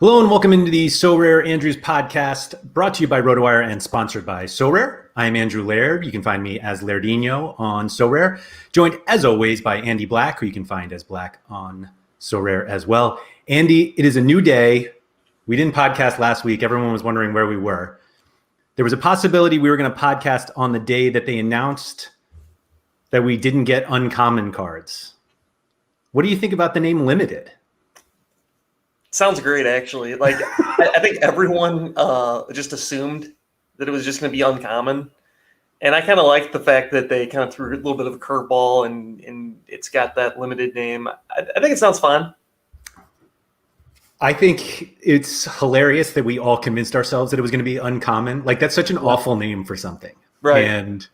Hello and welcome into the SorareAndrews podcast, brought to you by RotoWire and sponsored by Sorare. I am Andrew Laird. You can find me as Lairdinho on Sorare, joined as always by Andy Black, who you can find as Black on Sorare as well. Andy, it is a new day. We didn't podcast last week. Everyone was wondering where we were. There was a possibility we were going to podcast on the day that they announced that we didn't get uncommon cards. What do you think about the name Limited? Sounds great, actually. Like, I think everyone just assumed that it was just going to be uncommon. And I kind of like the fact that they kind of threw a little bit of a curveball and it's got that limited name. I think it sounds fun. I think it's hilarious that we all convinced ourselves that it was going to be uncommon. Like, that's such an awful name for something. Right. And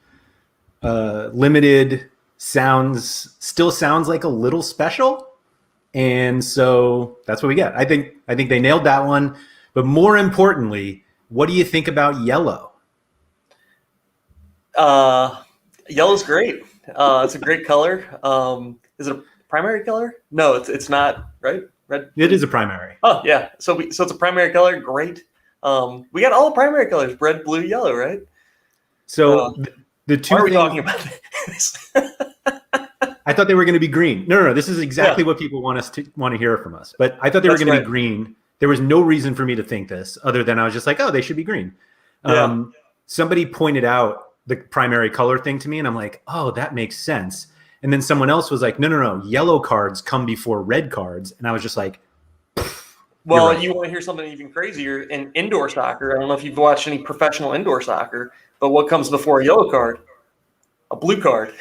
limited still sounds like a little special. And so that's what we get. I think they nailed that one. But more importantly, what do you think about yellow? Yellow's great. It's a great color. Is it a primary color? No, it's not, right? Red. It is a primary. Oh, yeah. So it's a primary color. Great. We got all the primary colors: red, blue, yellow, right? So the two. Why are we things, talking about this? I thought they were going to be green. No. This is exactly what people want to hear from us. But I thought they were going to be green. There was no reason for me to think this, other than I was just like, oh, they should be green. Yeah. Somebody pointed out the primary color thing to me, and I'm like, oh, that makes sense. And then someone else was like, no, yellow cards come before red cards, and I was just like, well, right. You want to hear something even crazier? In indoor soccer, I don't know if you've watched any professional indoor soccer, but what comes before a yellow card? A blue card.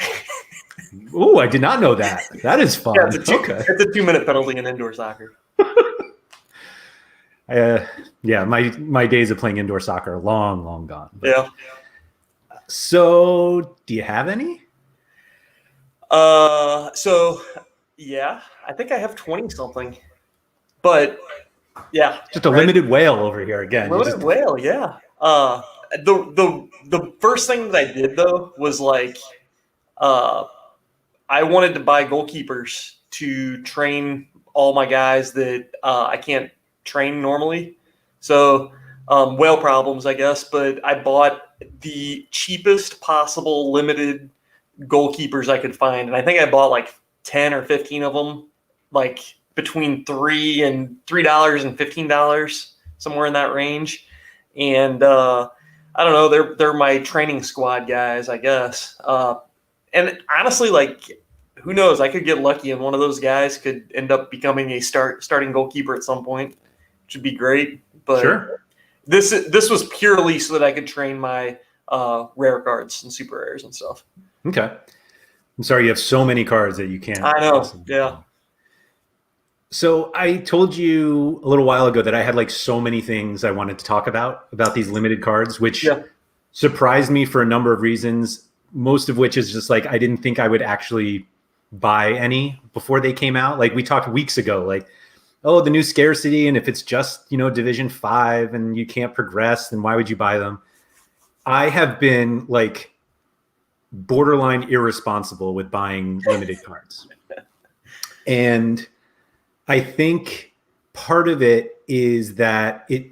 Oh, I did not know that. That is fun. Yeah, it's a 2-minute penalty in indoor soccer. My days of playing indoor soccer are long gone. Yeah. So, do you have any? Yeah, I think I have 20 something. But yeah, just a limited whale over here again. Limited whale, yeah. The first thing that I did though was like, I wanted to buy goalkeepers to train all my guys that I can't train normally. So whale problems, I guess. But I bought the cheapest possible limited goalkeepers I could find, and I think I bought like 10 or 15 of them, like between $3 and $15, somewhere in that range. And I don't know, they're my training squad guys, I guess. And honestly, like, who knows? I could get lucky, and one of those guys could end up becoming a starting goalkeeper at some point, which would be great. But sure. This was purely so that I could train my rare cards and super rares and stuff. Okay. I'm sorry you have so many cards that you can't. I know. Yeah. So I told you a little while ago that I had like so many things I wanted to talk about these limited cards, which surprised me for a number of reasons. Most of which is just like, I didn't think I would actually buy any before they came out. Like we talked weeks ago, like, oh, the new scarcity. And if it's just, Division 5 and you can't progress, then why would you buy them? I have been like borderline irresponsible with buying limited cards. And I think part of it is that it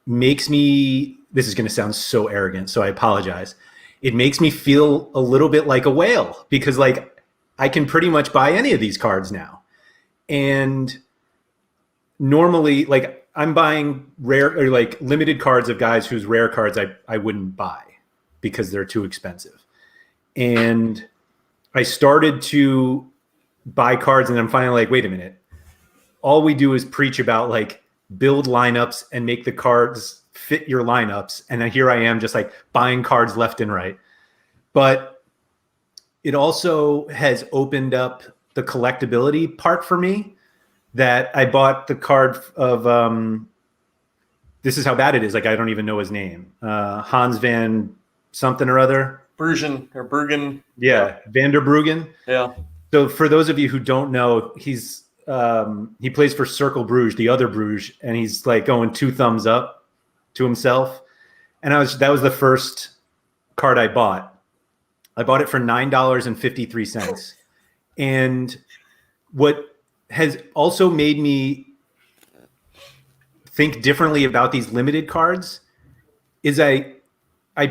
makes me, this is going to sound so arrogant, so I apologize. It makes me feel a little bit like a whale because like I can pretty much buy any of these cards now. And normally like I'm buying rare or like limited cards of guys whose rare cards I wouldn't buy because they're too expensive. And I started to buy cards and I'm finally like, wait a minute. All we do is preach about like build lineups and make the cards fit your lineups. And then here I am just like buying cards left and right. But it also has opened up the collectability part for me that I bought the card of, this is how bad it is. Like, I don't even know his name. Hans van something or other. Bergen. Yeah. Vanderbruggen. Yeah. So for those of you who don't know, he's, he plays for Cercle Bruges, the other Bruges, and he's like going 2 thumbs up to himself. And that was the first card I bought. I bought it for $9.53. And what has also made me think differently about these limited cards is I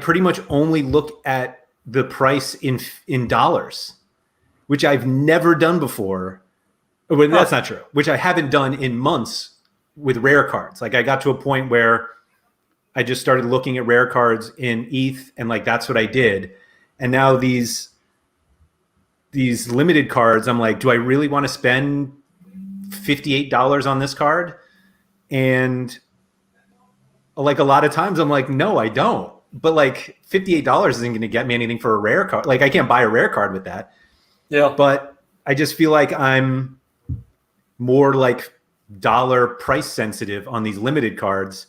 pretty much only look at the price in dollars, which I've never done before. Well, that's not true. Which I haven't done in months with rare cards. Like I got to a point where I just started looking at rare cards in ETH, and like that's what I did. And now these limited cards, I'm like, do I really want to spend $58 on this card? And like a lot of times I'm like, no, I don't. But like $58 isn't going to get me anything for a rare card. Like I can't buy a rare card with that. Yeah. But I just feel like I'm more like dollar price sensitive on these limited cards,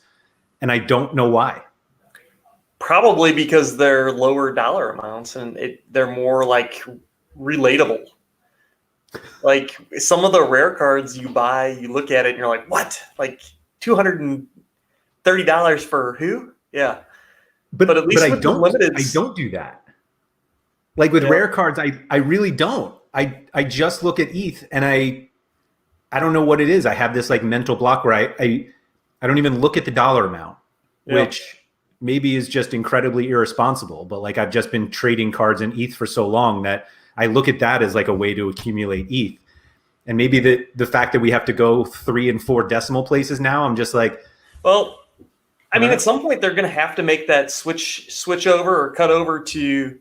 and I don't know why. Probably because they're lower dollar amounts and they're more like relatable. Like some of the rare cards you buy, you look at it and you're like, what? Like $230 for who? Yeah. But at least with the limiteds, I don't do that. Like with rare cards, I really don't. I just look at ETH and I don't know what it is. I have this like mental block where I don't even look at the dollar amount, which maybe is just incredibly irresponsible. But like I've just been trading cards in ETH for so long that I look at that as like a way to accumulate ETH. And maybe the fact that we have to go 3 and 4 decimal places now, I'm just like, well, I mean, at some point they're going to have to make that switch over or cut over to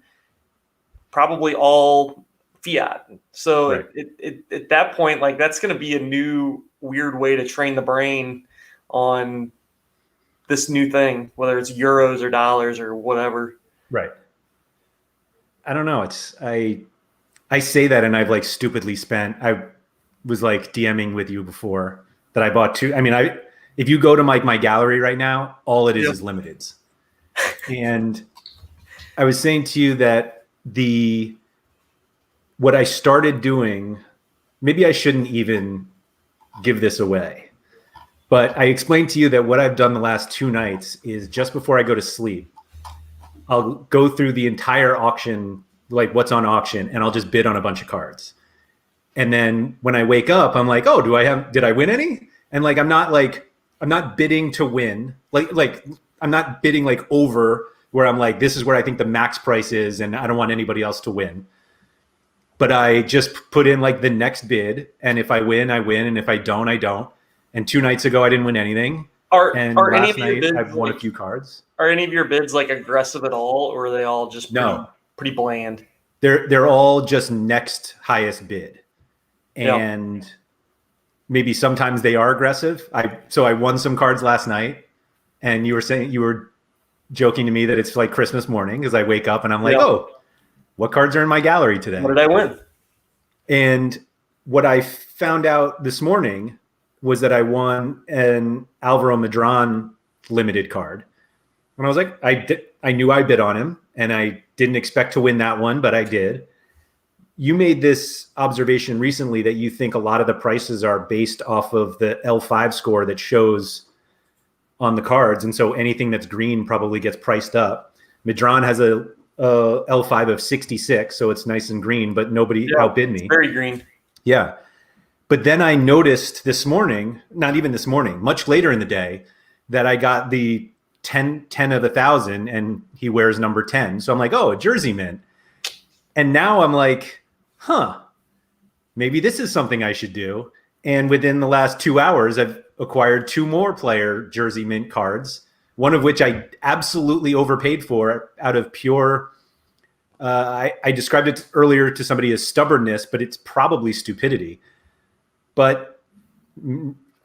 probably all fiat. So at that point, like that's going to be a new weird way to train the brain on this new thing, whether it's euros or dollars or whatever. Right. I don't know. I say that and I've like stupidly spent. I was like DMing with you before that I bought 2. I mean, if you go to my gallery right now, all it is limiteds. And I was saying to you that what I started doing, maybe I shouldn't even give this away, but I explained to you that what I've done the last 2 nights is just before I go to sleep, I'll go through the entire auction, like what's on auction, and I'll just bid on a bunch of cards. And then when I wake up, I'm like, oh, did I win any? And like, I'm not bidding to win. Like I'm not bidding like over where I'm like, this is where I think the max price is, and I don't want anybody else to win. But I just put in like the next bid, and if I win, I win, and if I don't, I don't. And 2 nights ago, I didn't win anything. Are last any of your night, bids, I've won a few cards. Are any of your bids like aggressive at all, or are they all just pretty bland? They're all just next highest bid, and maybe sometimes they are aggressive. So I won some cards last night, and you were joking to me that it's like Christmas morning because I wake up and I'm like, oh, what cards are in my gallery today? What did I win? And what I found out this morning was that I won an Alvaro Medran limited card. And I was like, I knew I bid on him, and I didn't expect to win that one, but I did. You made this observation recently that you think a lot of the prices are based off of the L5 score that shows on the cards. And so anything that's green probably gets priced up. Medran has a L5 of 66, so it's nice and green, but nobody outbid me. It's very green. Yeah. But then I noticed this morning, not even this morning, much later in the day, that I got the 10 of 1,000 and he wears number 10. So I'm like, oh, a jersey mint. And now I'm like, maybe this is something I should do. And within the last 2 hours, I've acquired 2 more player jersey mint cards, one of which I absolutely overpaid for out of pure, I described it earlier to somebody as stubbornness, but it's probably stupidity. But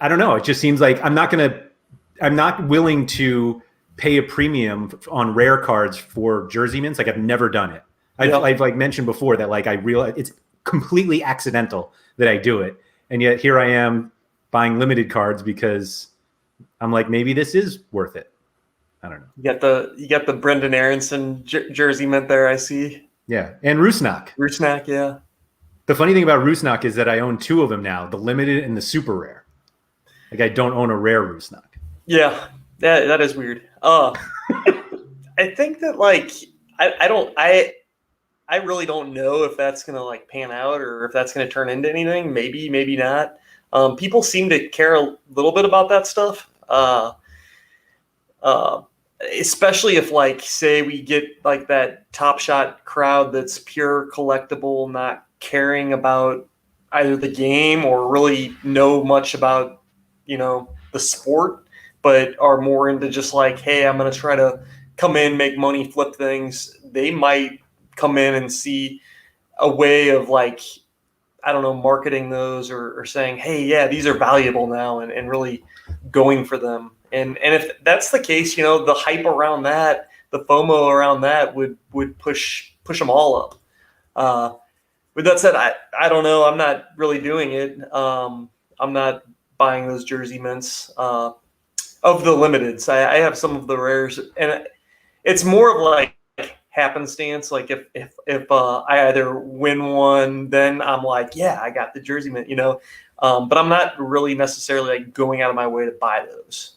I don't know. It just seems like I'm not willing to pay a premium on rare cards for jersey mints. Like I've never done it. I've like mentioned before that like I realize it's completely accidental that I do it. And yet here I am buying limited cards because I'm like, maybe this is worth it. I don't know. You got the Brendan Aronson jersey mint there, I see. Yeah. And Rusnak. Rusnak, yeah. The funny thing about Rusnak is that I own 2 of them now, the limited and the super rare. Like I don't own a rare Rusnak. Yeah, that is weird. I think that like I really don't know if that's gonna like pan out or if that's gonna turn into anything. Maybe not. People seem to care a little bit about that stuff. Especially if, like, say we get like that Top Shot crowd that's pure collectible, not caring about either the game or really know much about, the sport, but are more into just like, hey, I'm going to try to come in, make money, flip things. They might come in and see a way of, like, I don't know, marketing those or saying, hey, yeah, these are valuable now, and really going for them. And if that's the case, the hype around that, the FOMO around that would push them all up. With that said, I don't know. I'm not really doing it. I'm not buying those jersey mints of the limiteds. I have some of the rares, and it's more of like happenstance. Like if I either win one, then I'm like, yeah, I got the jersey mint, but I'm not really necessarily like going out of my way to buy those.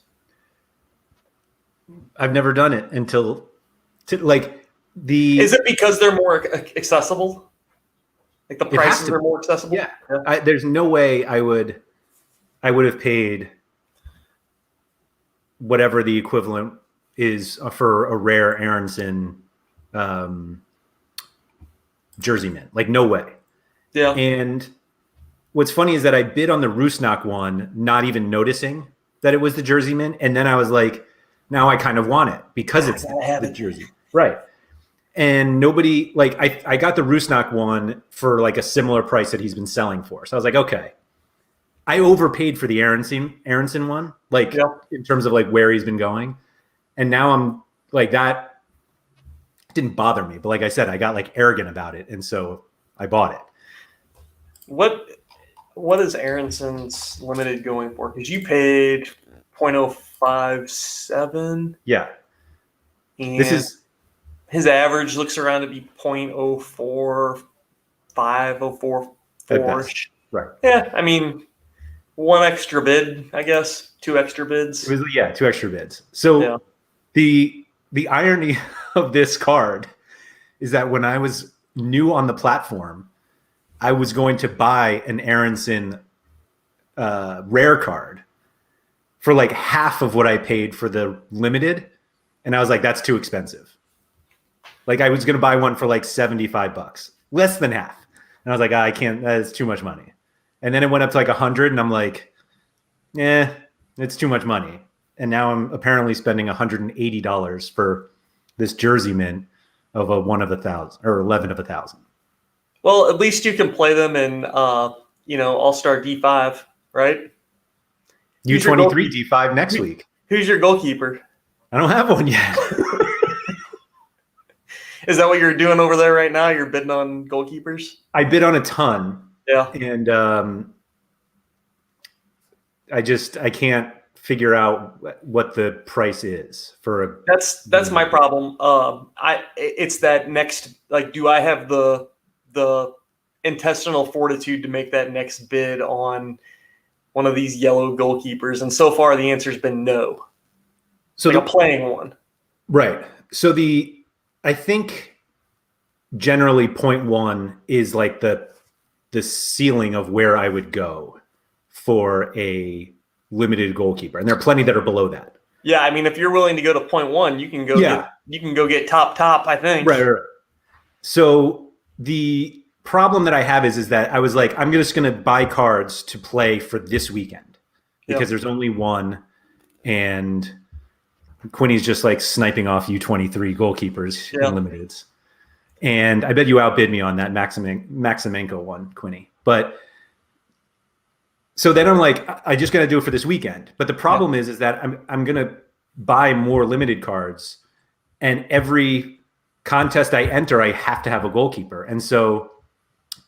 I've never done it until like Is it because they're more accessible? Like the prices are more accessible? Yeah. There's no way I would have paid whatever the equivalent is for a rare Aronson jersey mint. Like, no way. Yeah. And what's funny is that I bid on the Rusnak one, not even noticing that it was the jersey mint. And then I was like, now I kind of want it because it's the jersey. Right. And nobody, like, I got the Rusnak one for like a similar price that he's been selling for. So I was like, okay. I overpaid for the Aronson one, like, in terms of like where he's been going. And now I'm like, that didn't bother me. But like I said, I got like arrogant about it. And so I bought it. What is Aronson's limited going for? Because you paid 0.057. Yeah. And his average looks around to be 0.045, 0.044. Right. Yeah. I mean, one extra bid, I guess. 2 extra bids. 2 extra bids. So the irony of this card is that when I was new on the platform, I was going to buy an Aronson rare card for like half of what I paid for the limited. And I was like, that's too expensive. Like, I was going to buy one for like $75, less than half. And I was like, I can't, that's too much money. And then it went up to like 100 and I'm like, it's too much money. And now I'm apparently spending $180 for this jersey mint of a 1 of 1,000 or 11 of 1,000. Well, at least you can play them in, All-Star D5, right? U23 D5 next week. Who's your goalkeeper? I don't have one yet. Is that what you're doing over there right now? You're bidding on goalkeepers? I bid on a ton. Yeah. And I can't figure out what the price is for a. That's my problem. It's that next, like, do I have the intestinal fortitude to make that next bid on one of these yellow goalkeepers? And so far the answer's been no. So like, I'm playing one. Right. So I think generally 0.1 is like the ceiling of where I would go for a limited goalkeeper. And there are plenty that are below that. Yeah. I mean, if you're willing to go to 0.1, you can go get top, I think. Right. So the problem that I have is that I was like, I'm just going to buy cards to play for this weekend because there's only one, and Quinny's just like sniping off U23 goalkeepers in limiteds. And I bet you outbid me on that Maximenko one, Quinny. But so then I'm like, I just got to do it for this weekend. But the problem is that I'm going to buy more limited cards, and every contest I enter, I have to have a goalkeeper. And so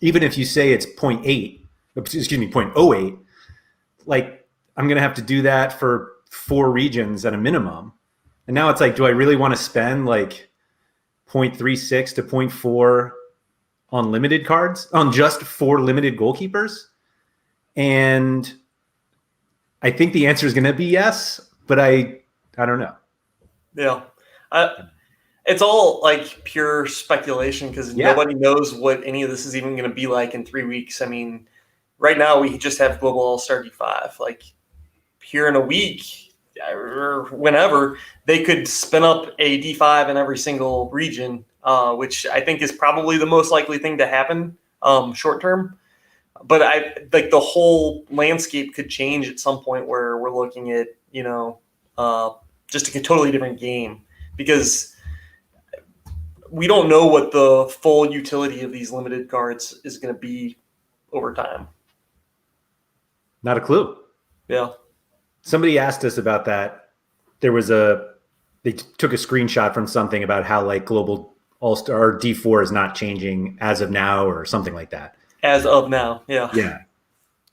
even if you say it's 0.08, like, I'm going to have to do that for 4 regions at a minimum. And now it's like, do I really want to spend like 0.36 to 0.4 on limited cards, on just 4 limited goalkeepers? And I think the answer is going to be yes, but I don't know. Yeah. It's all like pure speculation because nobody knows what any of this is even going to be like in 3 weeks. I mean, right now we just have Global All-Star D5. Like, here in a week, or whenever, they could spin up a D5 in every single region, which I think is probably the most likely thing to happen short term. But I like the whole landscape could change at some point where we're looking at, just a totally different game, because we don't know what the full utility of these limited cards is going to be over time. Not a clue. Yeah. Somebody asked us about that. They took a screenshot from something about how like Global All-Star D4 is not changing as of now or something like that. As of now, yeah. Yeah.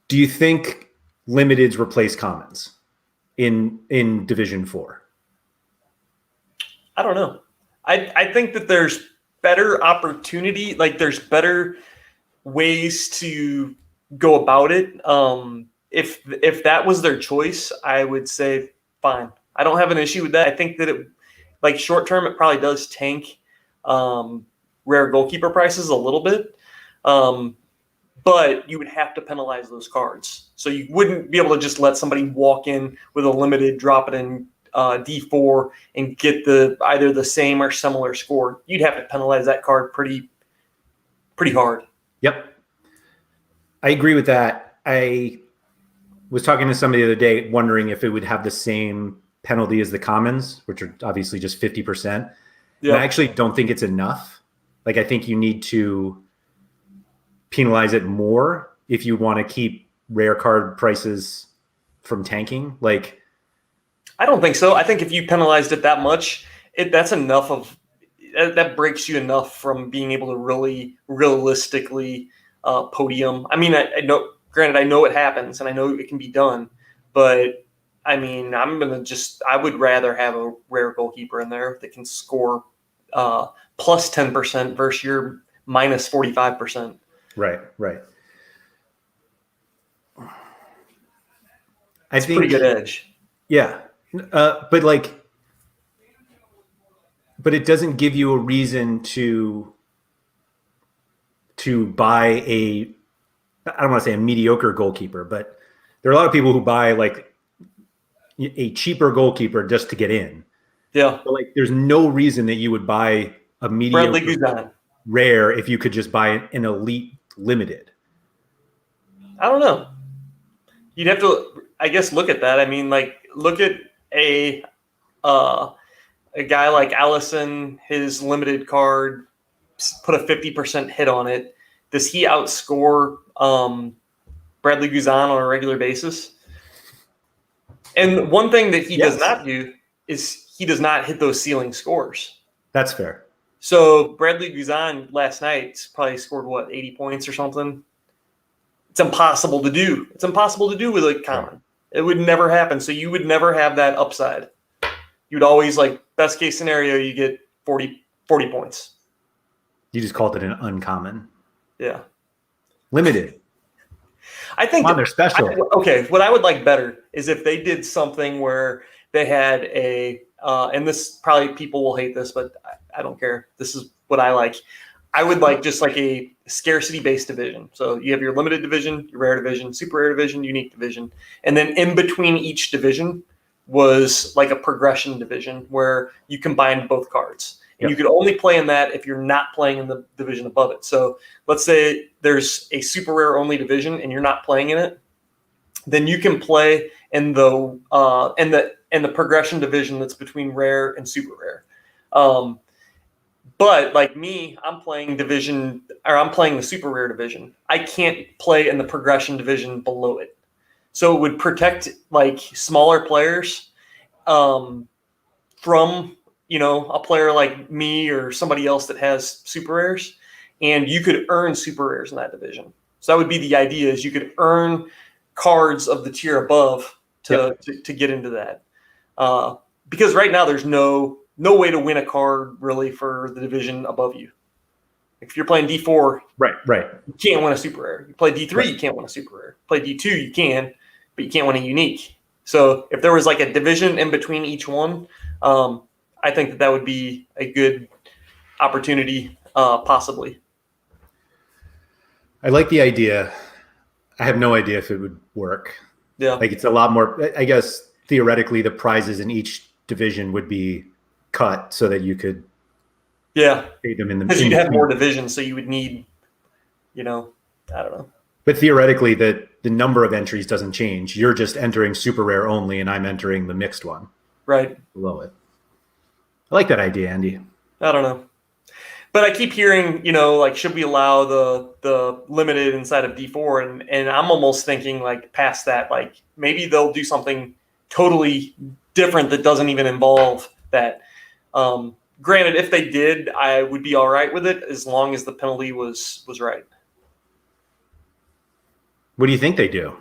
Do you think limiteds replace commons in Division 4? I don't know. I think that there's better opportunity, like there's better ways to go about it. If that was their choice, I would say fine. I don't have an issue with that. I think that it, like short term, it probably does tank rare goalkeeper prices a little bit. But you would have to penalize those cards. So you wouldn't be able to just let somebody walk in with a limited, drop it in D4 and get either the same or similar score. You'd have to penalize that card pretty hard. Yep. I agree with that. I was talking to somebody the other day wondering if it would have the same penalty as the commons, which are obviously just 50%. Yeah. And I actually don't think it's enough. Like, I think you need to penalize it more if you want to keep rare card prices from tanking. Like, I don't think so. I think if you penalized it that much, that's enough of that breaks you enough from being able to really realistically podium. I mean, I know, granted, I know it happens and I know it can be done, but I mean, I would rather have a rare goalkeeper in there that can score plus 10% versus your minus 45%. Right. It's a pretty good edge. Yeah. But it doesn't give you a reason to buy I don't want to say a mediocre goalkeeper, but there are a lot of people who buy like a cheaper goalkeeper just to get in. Yeah. But like, there's no reason that you would buy a mediocre rare if you could just buy an elite limited. I don't know. You'd have to, I guess, look at that. I mean, like, look at a guy like Allison, his limited card, put a 50% hit on it. Does he outscore Bradley Guzan on a regular basis? And one thing that he does not do is he does not hit those ceiling scores. That's fair. So Bradley Guzan last night probably scored, 80 points or something? It's impossible to do. It's impossible to do with a common. It would never happen. So you would never have that upside. You'd always, like, best case scenario, you get 40 points. You just called it an uncommon. Yeah. Limited. I think they're special. What I would like better is if they did something where they had and this probably people will hate this, but I don't care. This is what I like. I would like just like a scarcity-based division. So you have your limited division, your rare division, super rare division, unique division. And then in between each division was like a progression division where you combined both cards. And you could only play in that if you're not playing in the division above it. So let's say there's a super rare only division and you're not playing in it. Then you can play in the progression division that's between rare and super rare. But like me, I'm playing the super rare division. I can't play in the progression division below it. So it would protect like smaller players from, a player like me or somebody else that has super rares, and you could earn super rares in that division. So that would be the idea, is you could earn cards of the tier above to get into that. Because right now there's no way to win a card really for the division above you. If you're playing D4, right, you can't win a super rare. You play D3, you can't win a super rare. Play D2, you can, but you can't win a unique. So if there was like a division in between each one, I think that would be a good opportunity, possibly. I like the idea. I have no idea if it would work. Yeah. Like, it's a lot more, I guess theoretically the prizes in each division would be cut so that you could pay them in the, because you'd have more divisions, so you would need, I don't know. But theoretically, the number of entries doesn't change. You're just entering super rare only, and I'm entering the mixed one. Right. Below it. I like that idea, Andy. I don't know. But I keep hearing, like, should we allow the limited inside of D4? And I'm almost thinking, like, past that, like, maybe they'll do something totally different that doesn't even involve that. Granted, if they did, I would be all right with it as long as the penalty was right. What do you think they do?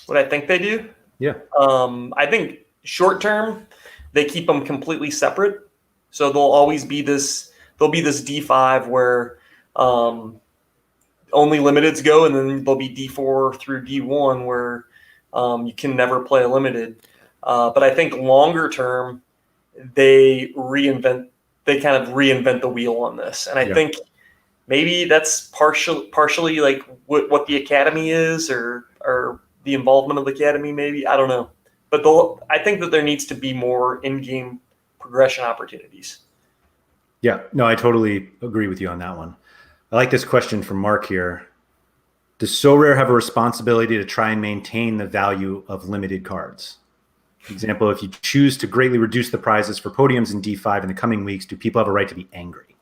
What I think they do? Yeah. I think short term, they keep them completely separate. So there'll always be this D5 where only limiteds go, and then there'll be D4 through D1 where you can never play a limited. But I think longer term, they kind of reinvent the wheel on this. And I think maybe that's partially like what the academy is, or the involvement of the academy, maybe. I don't know. But I think that there needs to be more in-game progression opportunities. Yeah, no, I totally agree with you on that one. I like this question from Mark here. Does Sorare have a responsibility to try and maintain the value of limited cards? For example, if you choose to greatly reduce the prizes for podiums in D5 in the coming weeks, do people have a right to be angry?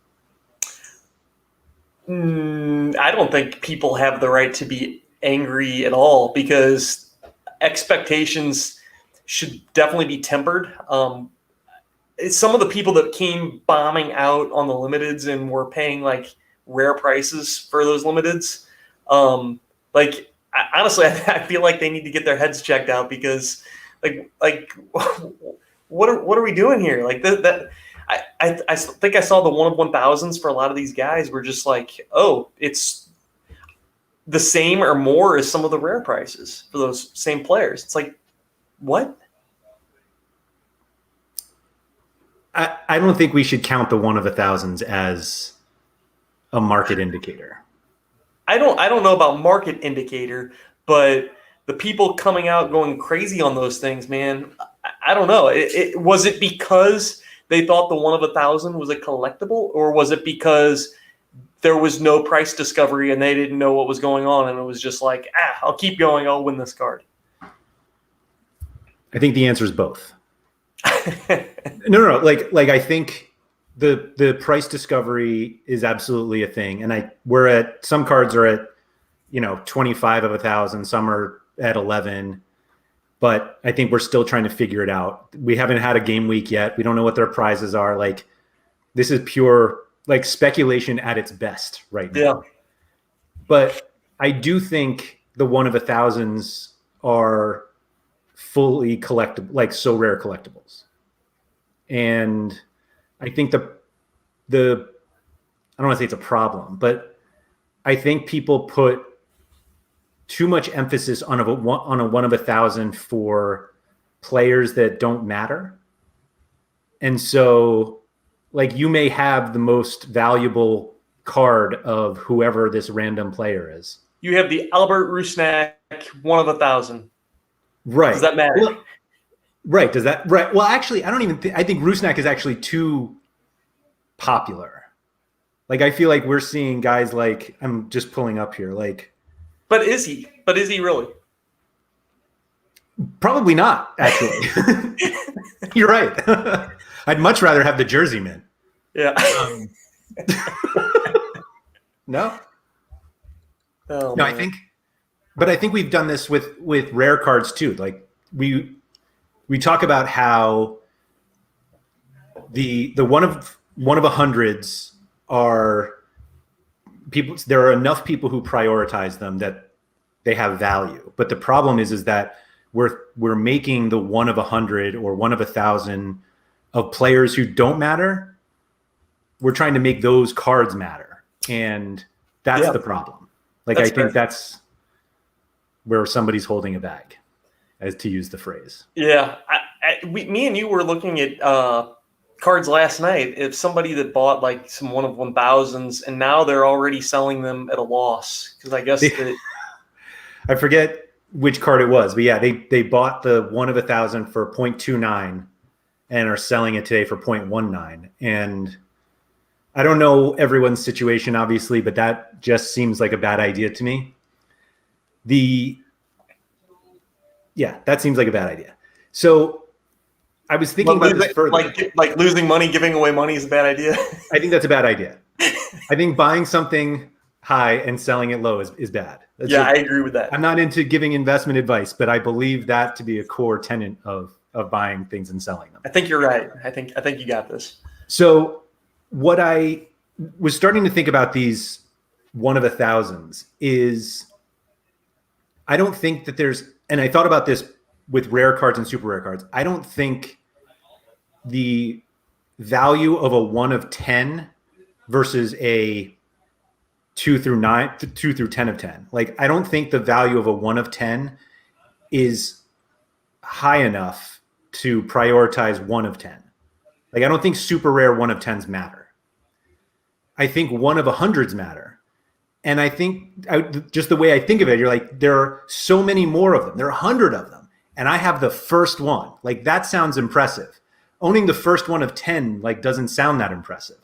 I don't think people have the right to be angry at all, because expectations should definitely be tempered. Some of the people that came bombing out on the limiteds and were paying like rare prices for those limiteds, honestly, I feel like they need to get their heads checked out, because like what are we doing here? Like I think I saw the 1 of 1,000s for a lot of these guys were just like, oh, it's the same or more as some of the rare prices for those same players. It's like, what? I don't think we should count the 1 of 1,000s as a market indicator. I don't know about market indicator, but the people coming out going crazy on those things, man, I don't know. Was it because they thought the 1 of 1,000 was a collectible, or was it because there was no price discovery and they didn't know what was going on, and it was just like, I'll keep going, I'll win this card? I think the answer is both. No. Like I think the price discovery is absolutely a thing, and some cards are at 25 of 1,000, some are at 11, but I think we're still trying to figure it out. We haven't had a game week yet. We don't know what their prizes are. Like, this is pure like speculation at its best right now. Yeah. But I do think the 1 of 1,000s are fully collectible, like Sorare collectibles. And I think the I don't want to say it's a problem, but I think people put too much emphasis on a 1 of 1,000 for players that don't matter. And so, like, you may have the most valuable card of whoever this random player is. You have the Albert Rusnak 1 of 1,000. Right. Does that matter? Well, right. Does that? Right. Well, actually, I don't even think. I think Rusnak is actually too popular. Like, I feel like we're seeing guys like, I'm just pulling up here, like. But is he? But is he really? Probably not, actually. You're right. I'd much rather have the jersey mint. Yeah. No. Oh, no, man. I think we've done this with rare cards too. Like, we talk about how the 1 of 100s are people. There are enough people who prioritize them that they have value. But the problem is that we're making the 1 of 100 or 1 of 1,000 of players who don't matter. We're trying to make those cards matter, and that's the problem. Like, I think that's where somebody's holding a bag, as to use the phrase. Yeah, me and you were looking at cards last night. If somebody that bought like some 1 of 1,000s, and now they're already selling them at a loss, because I guess that I forget which card it was, but yeah, they bought the 1 of 1,000 for 0.29 and are selling it today for 0.19. And I don't know everyone's situation, obviously, but that just seems like a bad idea to me. That seems like a bad idea. So I was thinking about this further. Like losing money, giving away money is a bad idea. I think that's a bad idea. I think buying something high and selling it low is bad. I agree with that. I'm not into giving investment advice, but I believe that to be a core tenet of buying things and selling them. I think you're right. I think you got this. So what I was starting to think about these 1 of 1,000s is I don't think that and I thought about this with rare cards and super rare cards. I don't think the value of a 1 of 10 versus a 2 through 10 of 10. Like, I don't think the value of a 1 of 10 is high enough to prioritize 1 of 10. Like, I don't think super rare 1 of 10s matter. I think 1 of 100s matter. And I think just the way I think of it, you're like, there are so many more of them. There are 100 of them. And I have the first one. Like, that sounds impressive. Owning the first 1 of 10, like, doesn't sound that impressive.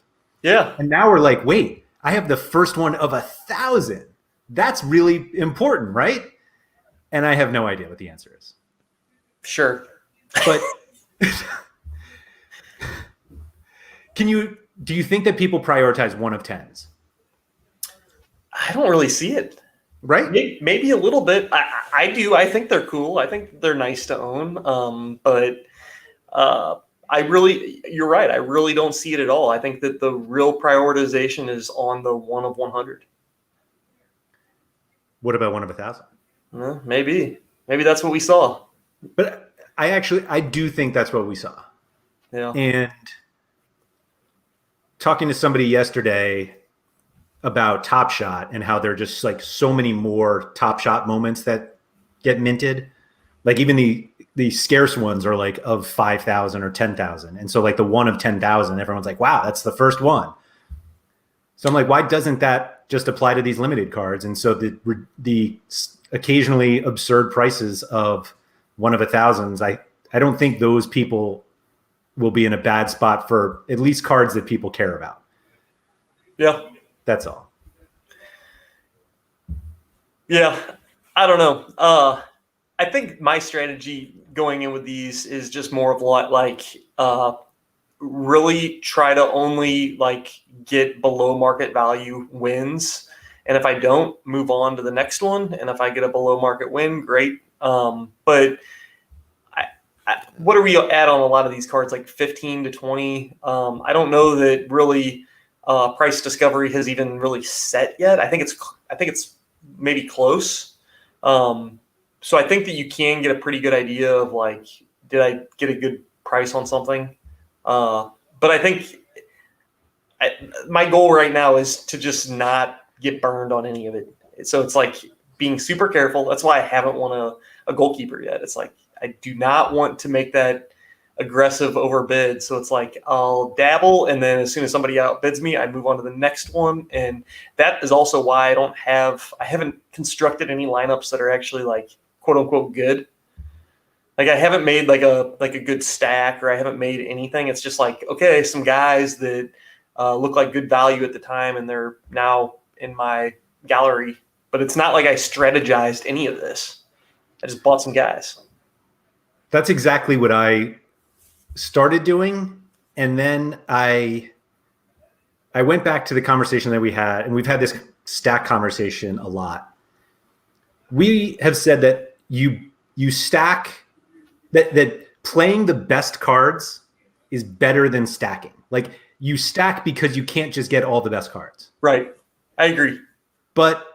Yeah. And now we're like, wait, I have the first 1 of 1,000. That's really important, right? And I have no idea what the answer is. Sure. But do you think that people prioritize 1 of 10s? I don't really see it. Right? Maybe a little bit. I do. I think they're cool. I think they're nice to own. But you're right. I really don't see it at all. I think that the real prioritization is on the 1 of 100. What about 1 of 1,000? Maybe that's what we saw. But I do think that's what we saw. Yeah. And talking to somebody yesterday about Top Shot and how there are just like so many more Top Shot moments that get minted. Like, even the scarce ones are like of 5,000 or 10,000. And so like the 1 of 10,000, everyone's like, wow, that's the first one. So I'm like, why doesn't that just apply to these limited cards? And so the occasionally absurd prices of 1 of 1,000s, I don't think those people will be in a bad spot for at least cards that people care about. Yeah. That's all. Yeah. I don't know. I think my strategy going in with these is just more of like really try to only like get below market value wins. And if I don't, move on to the next one. And if I get a below market win, great. But what are we at on a lot of these cards? Like 15 to 20. I don't know that really price discovery has even really set yet. I think it's maybe close. So I think that you can get a pretty good idea of like, did I get a good price on something? But I think my goal right now is to just not get burned on any of it. So it's like being super careful. That's why I haven't won a goalkeeper yet. It's like, I do not want to make that aggressive overbid. So it's like, I'll dabble. And then as soon as somebody outbids me, I move on to the next one. And that is also why I haven't constructed any lineups that are actually like quote unquote good. Like, I haven't made like a good stack, or I haven't made anything. It's just like, okay, some guys that look like good value at the time, and they're now in my gallery. But it's not like I strategized any of this. I just bought some guys. That's exactly what I started doing. And then I went back to the conversation that we had, and we've had this stack conversation a lot. We have said that you stack, that playing the best cards is better than stacking. Like, you stack because you can't just get all the best cards. Right. I agree. But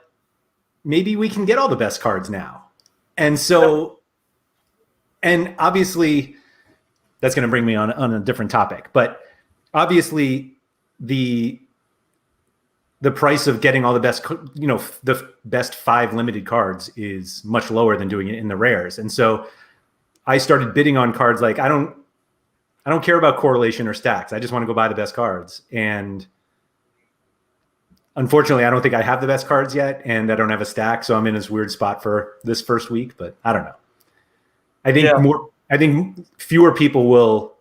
maybe we can get all the best cards now. And so, and obviously that's going to bring me on a different topic, but obviously the price of getting all the best, the best 5 limited cards is much lower than doing it in the rares. And so I started bidding on cards. Like, I don't care about correlation or stacks. I just want to go buy the best cards. And unfortunately, I don't think I have the best cards yet, and I don't have a stack, so I'm in this weird spot for this first week. But I don't know. I think I think fewer people will.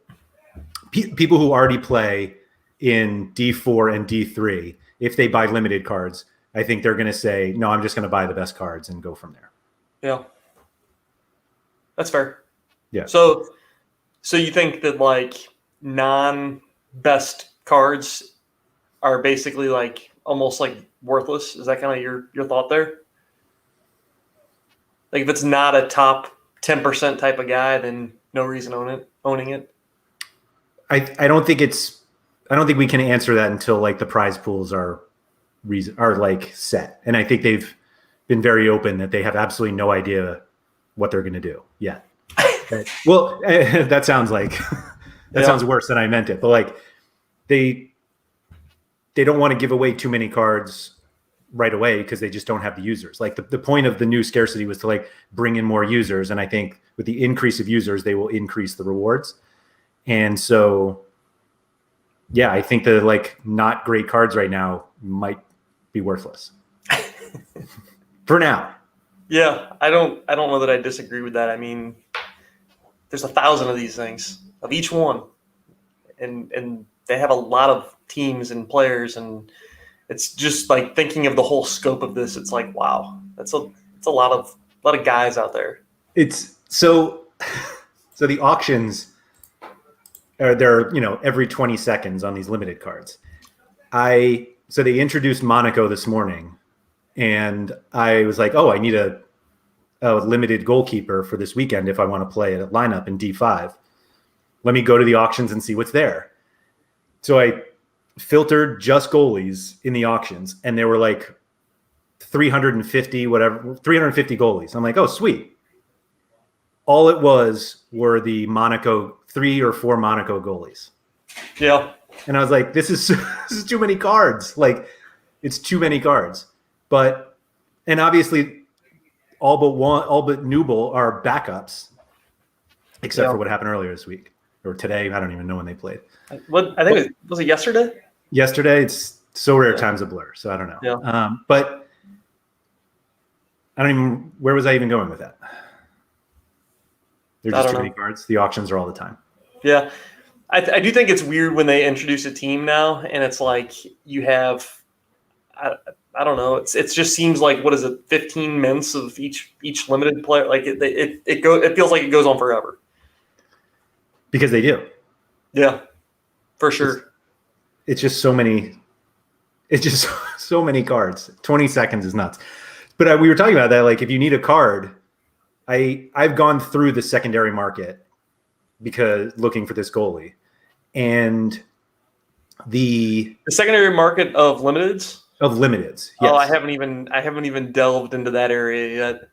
People who already play in D4 and D3, if they buy limited cards, I think they're going to say, "No, I'm just going to buy the best cards and go from there." Yeah, that's fair. Yeah. So you think that like non-best cards are basically like almost like worthless? Is that kind of your thought there? Like if it's not a top 10% type of guy, then no reason owning it. I don't think we can answer that until like the prize pools are like set. And I think they've been very open that they have absolutely no idea what they're going to do yet. Well, that sounds like sounds worse than I meant it, but like they don't want to give away too many cards right away because they just don't have the users. Like the point of the new scarcity was to like bring in more users. And I think with the increase of users, they will increase the rewards. And so, yeah, I think the like not great cards right now might be worthless for now. Yeah, I don't know that I disagree with that. I mean, there's 1,000 of these things of each one, and they have a lot of teams and players, and it's just like thinking of the whole scope of this. It's like, wow, it's a lot of guys out there. It's so the auctions. They're every 20 seconds on these limited cards. So they introduced Monaco this morning, and I was like, oh, I need a limited goalkeeper for this weekend if I want to play a lineup in D5. Let me go to the auctions and see what's there. So I filtered just goalies in the auctions, and there were like 350 goalies. I'm like, oh, sweet. All it were the Monaco 3 or 4 Monaco goalies. Yeah. And I was like, this is too many cards. Like, it's too many cards. And obviously all but Newble are backups, except for what happened earlier this week or today. I don't even know when they played. I think was it yesterday? Yesterday. It's so rare time's a blur. So I don't know. Yeah. But I don't even, where was I even going with that? They're just too many cards. The auctions are all the time. Yeah. I do think it's weird when they introduce a team now, and it's like you have, I don't know. It just seems like, what is it, 15 minutes of each limited player? Like it feels like it goes on forever. Because they do. Yeah, for sure. It's just so many. It's just so many cards. 20 seconds is nuts. But we were talking about that. Like if you need a card, I've gone through the secondary market because looking for this goalie, and the secondary market of limiteds. Of limiteds. Yes. Oh, I haven't even delved into that area yet.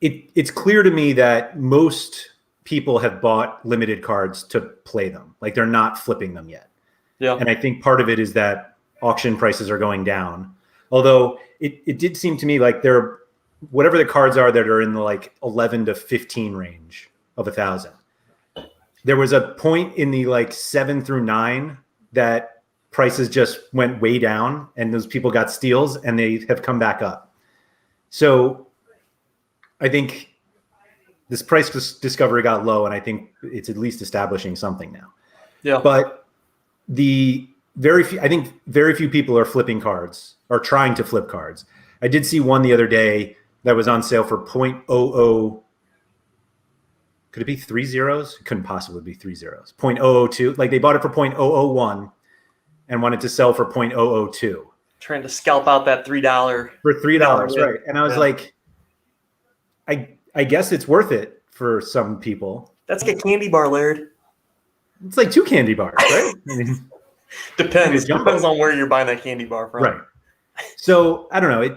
It's clear to me that most people have bought limited cards to play them. Like they're not flipping them yet. Yeah. And I think part of it is that auction prices are going down. Although it did seem to me like whatever the cards are that are in the like 11 to 15 range of 1,000. There was a point in the like 7 through 9 that prices just went way down, and those people got steals, and they have come back up. So I think this price discovery got low, and I think it's at least establishing something now. Yeah. But I think very few people are flipping cards or trying to flip cards. I did see one the other day that was on sale for 0.00. Could it be 3 zeros? It couldn't possibly be 3 zeros. 0.002. Like they bought it for 0.001 and wanted to sell for 0.002. Trying to scalp out that $3. For $3, right. And I was like, I guess it's worth it for some people. That's like a candy bar, Laird. It's like 2 candy bars, right? I mean, depends on where you're buying that candy bar from. Right. So I don't know.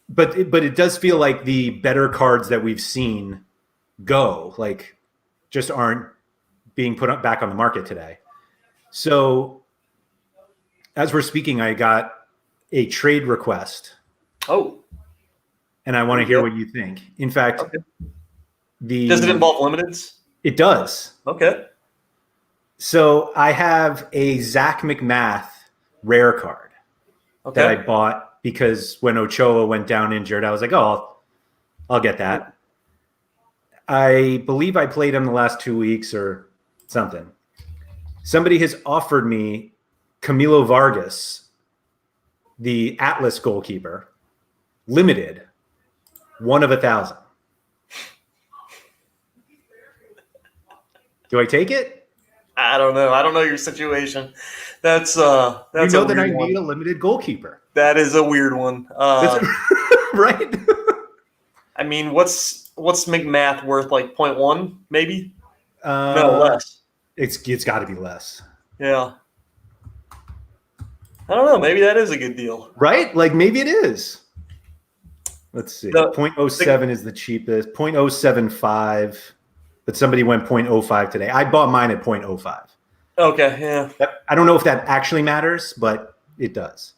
But it does feel like the better cards that we've seen just aren't being put back on the market today. So as we're speaking, I got a trade request. Oh. And I want to hear what you think. In fact, does it involve limiteds? It does. Okay. So I have a Zach McMath rare card. Okay. that I bought because when Ochoa went down injured, I was like, oh, I'll get that. I believe I played him the last 2 weeks or something. Somebody has offered me Camilo Vargas, the Atlas goalkeeper, limited, 1 of 1,000. Do I take it? I don't know. I don't know your situation. That's you know that I need a limited goalkeeper. That is a weird one. Right? I mean, what's McMath worth? Like 0.1, maybe? No, less. It's got to be less. Yeah. I don't know. Maybe that is a good deal. Right? Like maybe it is. Let's see. 0.07 is the cheapest. 0.075. But somebody went 0.05 today. I bought mine at 0.05. Okay, yeah. I don't know if that actually matters, but it does.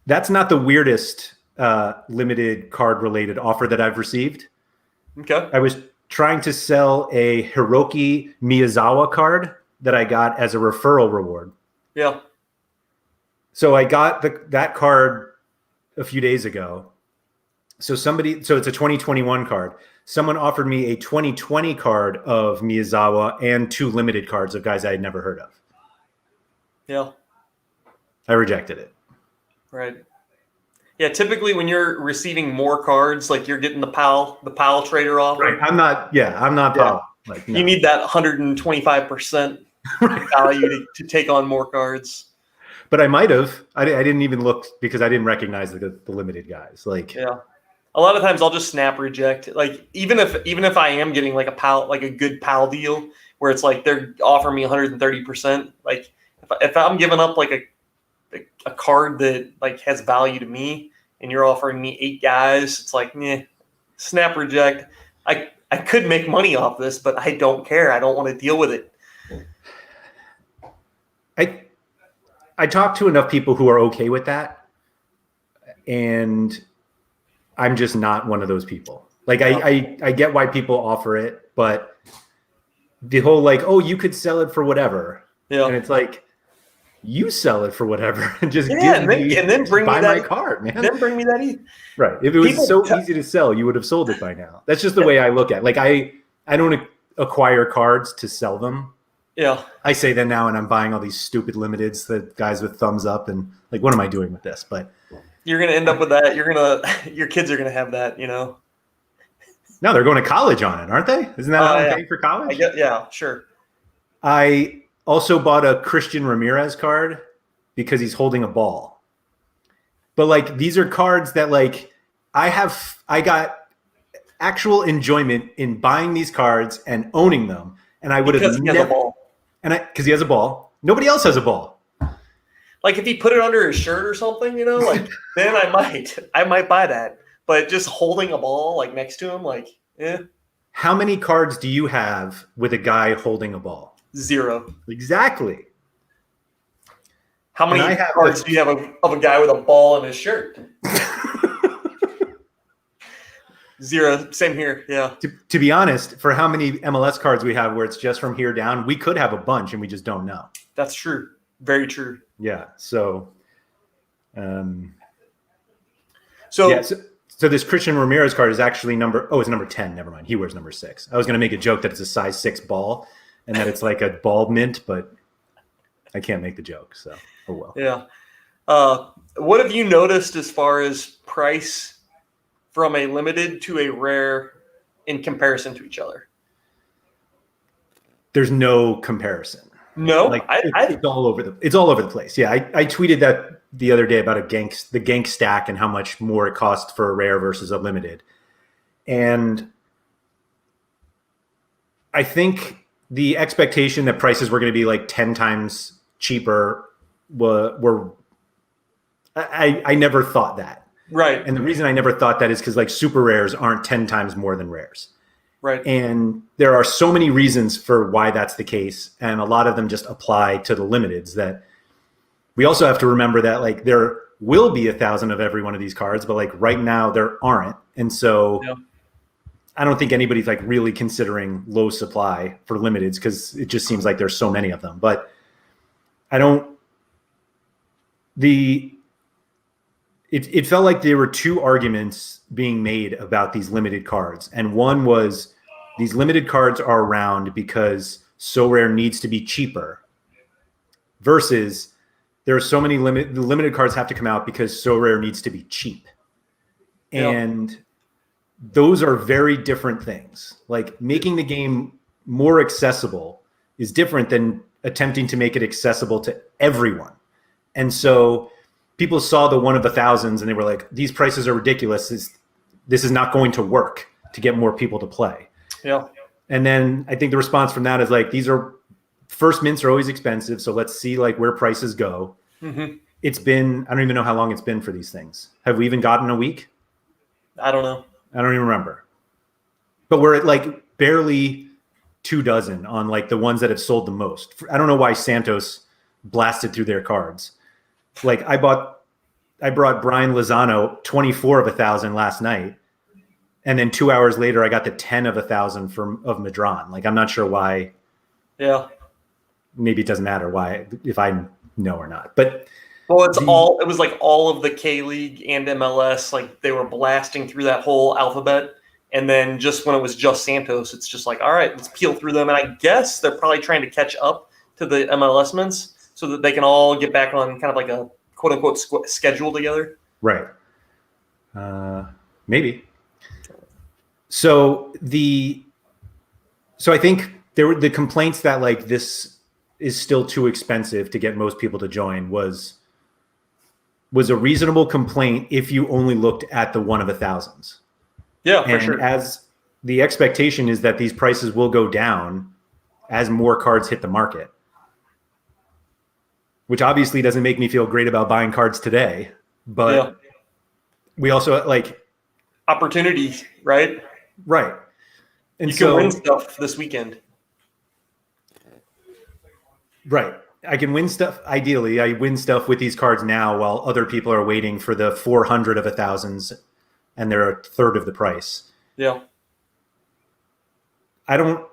That's not the weirdest limited card related offer that I've received. Okay. I was trying to sell a Hiroki Miyazawa card that I got as a referral reward. Yeah. So I got that card a few days ago. So it's a 2021 card. Someone offered me a 2020 card of Miyazawa and 2 limited cards of guys I had never heard of. Yeah. I rejected it. Right. Yeah, typically when you're receiving more cards, like you're getting the PAL trader offer. Right. I'm not PAL. Like, no. You need that 125% value to take on more cards. But I might have. I didn't even look because I didn't recognize the limited guys. Like, yeah. A lot of times I'll just snap reject. Like even if I am getting like a PAL, like a good PAL deal where it's like they're offering me 130%. Like if I'm giving up like a card that like has value to me and you're offering me 8 guys, it's like, snap reject. I could make money off this, but I don't care. I don't want to deal with it. I talk to enough people who are okay with that, and I'm just not one of those people. Like I get why people offer it, but the whole like, oh, you could sell it for whatever. Yeah. And it's like, you sell it for whatever and just and then bring buy me that my card, man. Then bring me that ETH. Right. If it was easy to sell, you would have sold it by now. That's just the way I look at it. Like I don't acquire cards to sell them. Yeah. I say that now, and I'm buying all these stupid limiteds, the guys with thumbs up, and like, what am I doing with this? But you're gonna end up with that. Your kids are gonna have that, you know. No, they're going to college on it, aren't they? Isn't that how I'm paying for college? Yeah, sure. I also bought a Christian Ramirez card because he's holding a ball. But like, these are cards that like I got actual enjoyment in buying these cards and owning them, and I would have never. Because he has a ball. Nobody else has a ball. Like if he put it under his shirt or something, you know, like then I might buy that. But just holding a ball like next to him, like, How many cards do you have with a guy holding a ball? 0. Exactly. How many cards do you have of a guy with a ball in his shirt? 0. Same here. Yeah. To be honest, for how many MLS cards we have where it's just from here down, we could have a bunch and we just don't know. That's true. Very true. Yeah. So this Christian Ramirez card is actually it's number 10. Never mind. He wears number 6. I was going to make a joke that it's a size 6 ball and that it's like a ball mint, but I can't make the joke. So, oh well. Yeah. What have you noticed as far as price from a limited to a rare in comparison to each other? There's no comparison. No, like it's all over the place. Yeah, I tweeted that the other day about the gank stack and how much more it costs for a rare versus a limited. And I think the expectation that prices were going to be like 10 times cheaper I never thought that. Right. And the reason I never thought that is because like super rares aren't 10 times more than rares. Right. And there are so many reasons for why that's the case. And a lot of them just apply to the limiteds. That we also have to remember that like there will be 1,000 of every one of these cards, but like right now there aren't. And so I don't think anybody's like really considering low supply for limiteds because it just seems like there's so many of them. But it felt like there were two arguments being made about these limited cards. And one was these limited cards are around because Sorare needs to be cheaper, versus there are so many the limited cards have to come out because Sorare needs to be cheap. And those are very different things. Like, making the game more accessible is different than attempting to make it accessible to everyone. And so people saw the one of the thousands and they were like, these prices are ridiculous. This is not going to work to get more people to play. Yeah. And then I think the response from that is like, these are first mints are always expensive. So let's see like where prices go. Mm-hmm. It's been, I don't even know how long it's been for these things. Have we even gotten a week? I don't know. I don't even remember. But we're at like barely 24 on like the ones that have sold the most. I don't know why Santos blasted through their cards. Like, I brought Brian Lozano 24 of 1,000 last night, and then 2 hours later I got the 10 of 1,000 of Madron. Like, I'm not sure why. Yeah. Maybe it doesn't matter why, if I know or not. But well, it was like all of the K League and MLS, like they were blasting through that whole alphabet. And then just when it was just Santos, it's just like, all right, let's peel through them. And I guess they're probably trying to catch up to the MLS mints so that they can all get back on kind of like a quote unquote schedule together. Right. Maybe. So I think there were the complaints that like this is still too expensive to get most people to join was a reasonable complaint if you only looked at the one of 1,000s. Yeah, for sure. As the expectation is that these prices will go down as more cards hit the market, which obviously doesn't make me feel great about buying cards today, but we also like opportunities, right? Right. And you can win stuff this weekend. Right. I can win stuff. Ideally, I win stuff with these cards now while other people are waiting for the 400 of 1,000s and they're a third of the price. Yeah. I don't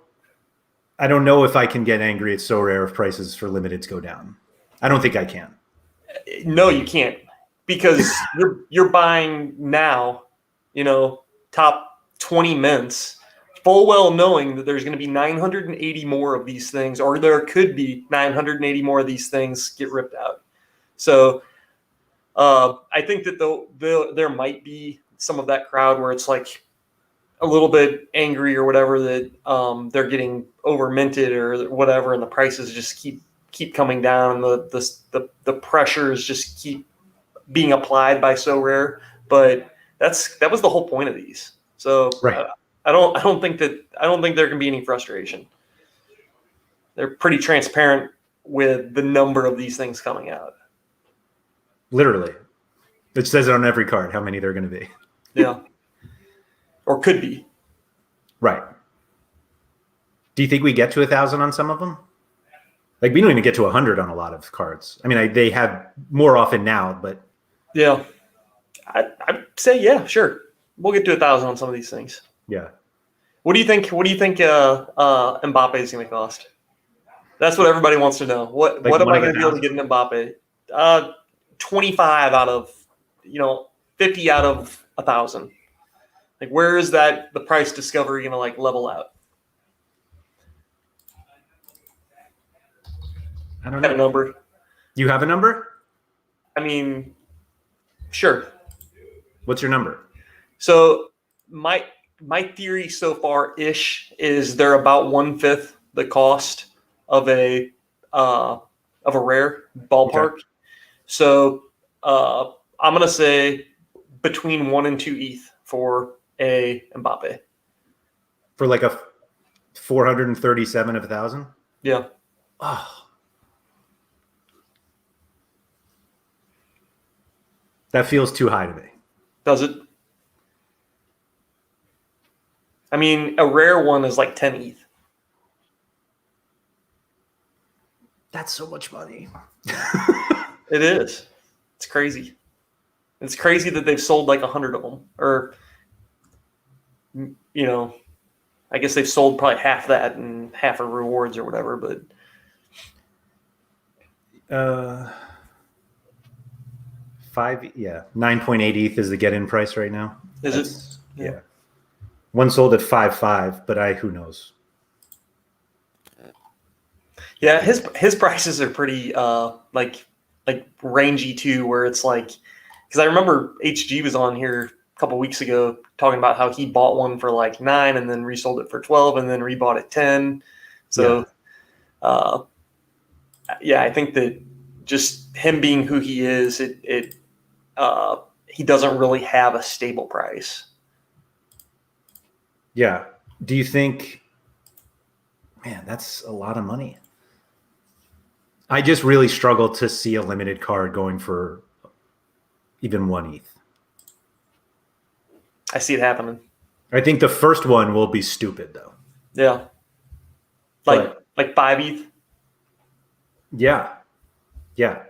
know if I can get angry at Sorare if prices for limiteds go down. I don't think I can. No, you can't, because you're buying now, top 20 mints, full well knowing that there's going to be 980 more of these things, or there could be 980 more of these things get ripped out. So I think that there might be some of that crowd where it's like a little bit angry or whatever that they're getting over minted or whatever, and the prices just keep coming down, and the pressures just keep being applied by Sorare. But that was the whole point of these. So right. I don't think there can be any frustration. They're pretty transparent with the number of these things coming out. Literally. It says it on every card how many there are going to be. Yeah. Or could be. Right. Do you think we get to 1,000 on some of them? Like, we don't even get to 100 on a lot of cards. I mean, they have more often now, but yeah, I'd say yeah, sure. We'll get to 1,000 on some of these things. Yeah. What do you think Mbappe is going to cost? That's what everybody wants to know. What am I going to be able to get an Mbappe? 25 out of 50 out of 1,000. Like, where is the price discovery going to like level out? I don't know. Have a number. You have a number? I mean, sure. What's your number? So my theory so far ish is they're about 1/5 the cost of a rare ballpark. Okay. So I'm gonna say between 1 and 2 ETH for a Mbappe. For like a 437 of 1,000? Yeah. Oh. That feels too high to me. Does it? I mean, a rare one is like 10 ETH. That's so much money. It is. It's crazy. It's crazy that they've sold like 100 of them. Or, I guess they've sold probably half that and half of rewards or whatever, but... Yeah, 9.8 ETH is the get-in price right now. Is it? Yeah. One sold at 5.5, but who knows? Yeah, his prices are pretty like rangy too, where it's like, because I remember HG was on here a couple weeks ago talking about how he bought one for like 9 and then resold it for 12 and then rebought it 10. So yeah, I think that just him being who he is, he doesn't really have a stable price. Yeah. Do you think, man, that's a lot of money. I just really struggle to see a limited card going for even 1 ETH. I see it happening. I think the first one will be stupid though. Yeah. Like 5 ETH? Yeah. Yeah.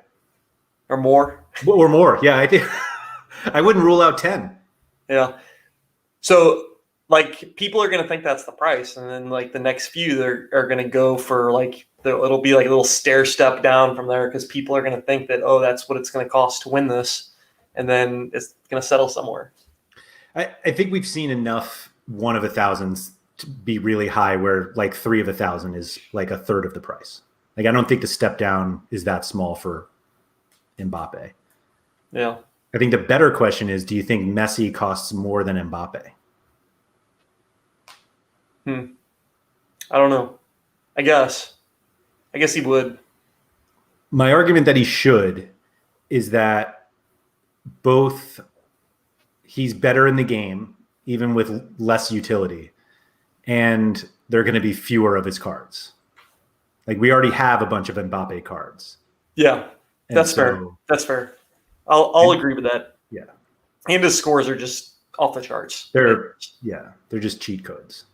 Or more? Or more. Yeah, I think I wouldn't rule out 10. Yeah. So like people are going to think that's the price, and then like the next few are going to go for like it'll be like a little stair step down from there, because people are going to think that, oh, that's what it's going to cost to win this, and then it's going to settle somewhere. I think we've seen enough 1 of 1,000s to be really high, where like 3 of 1,000 is like a third of the price. Like I don't think the step down is that small for Mbappe. Yeah. I think the better question is, do you think Messi costs more than Mbappe? I don't know. I guess he would. My argument that he should is that both he's better in the game, even with less utility, and there are going to be fewer of his cards. Like we already have a bunch of Mbappe cards. Yeah, that's fair. That's fair. I'll agree with that. Yeah. And his scores are just off the charts. They're just cheat codes.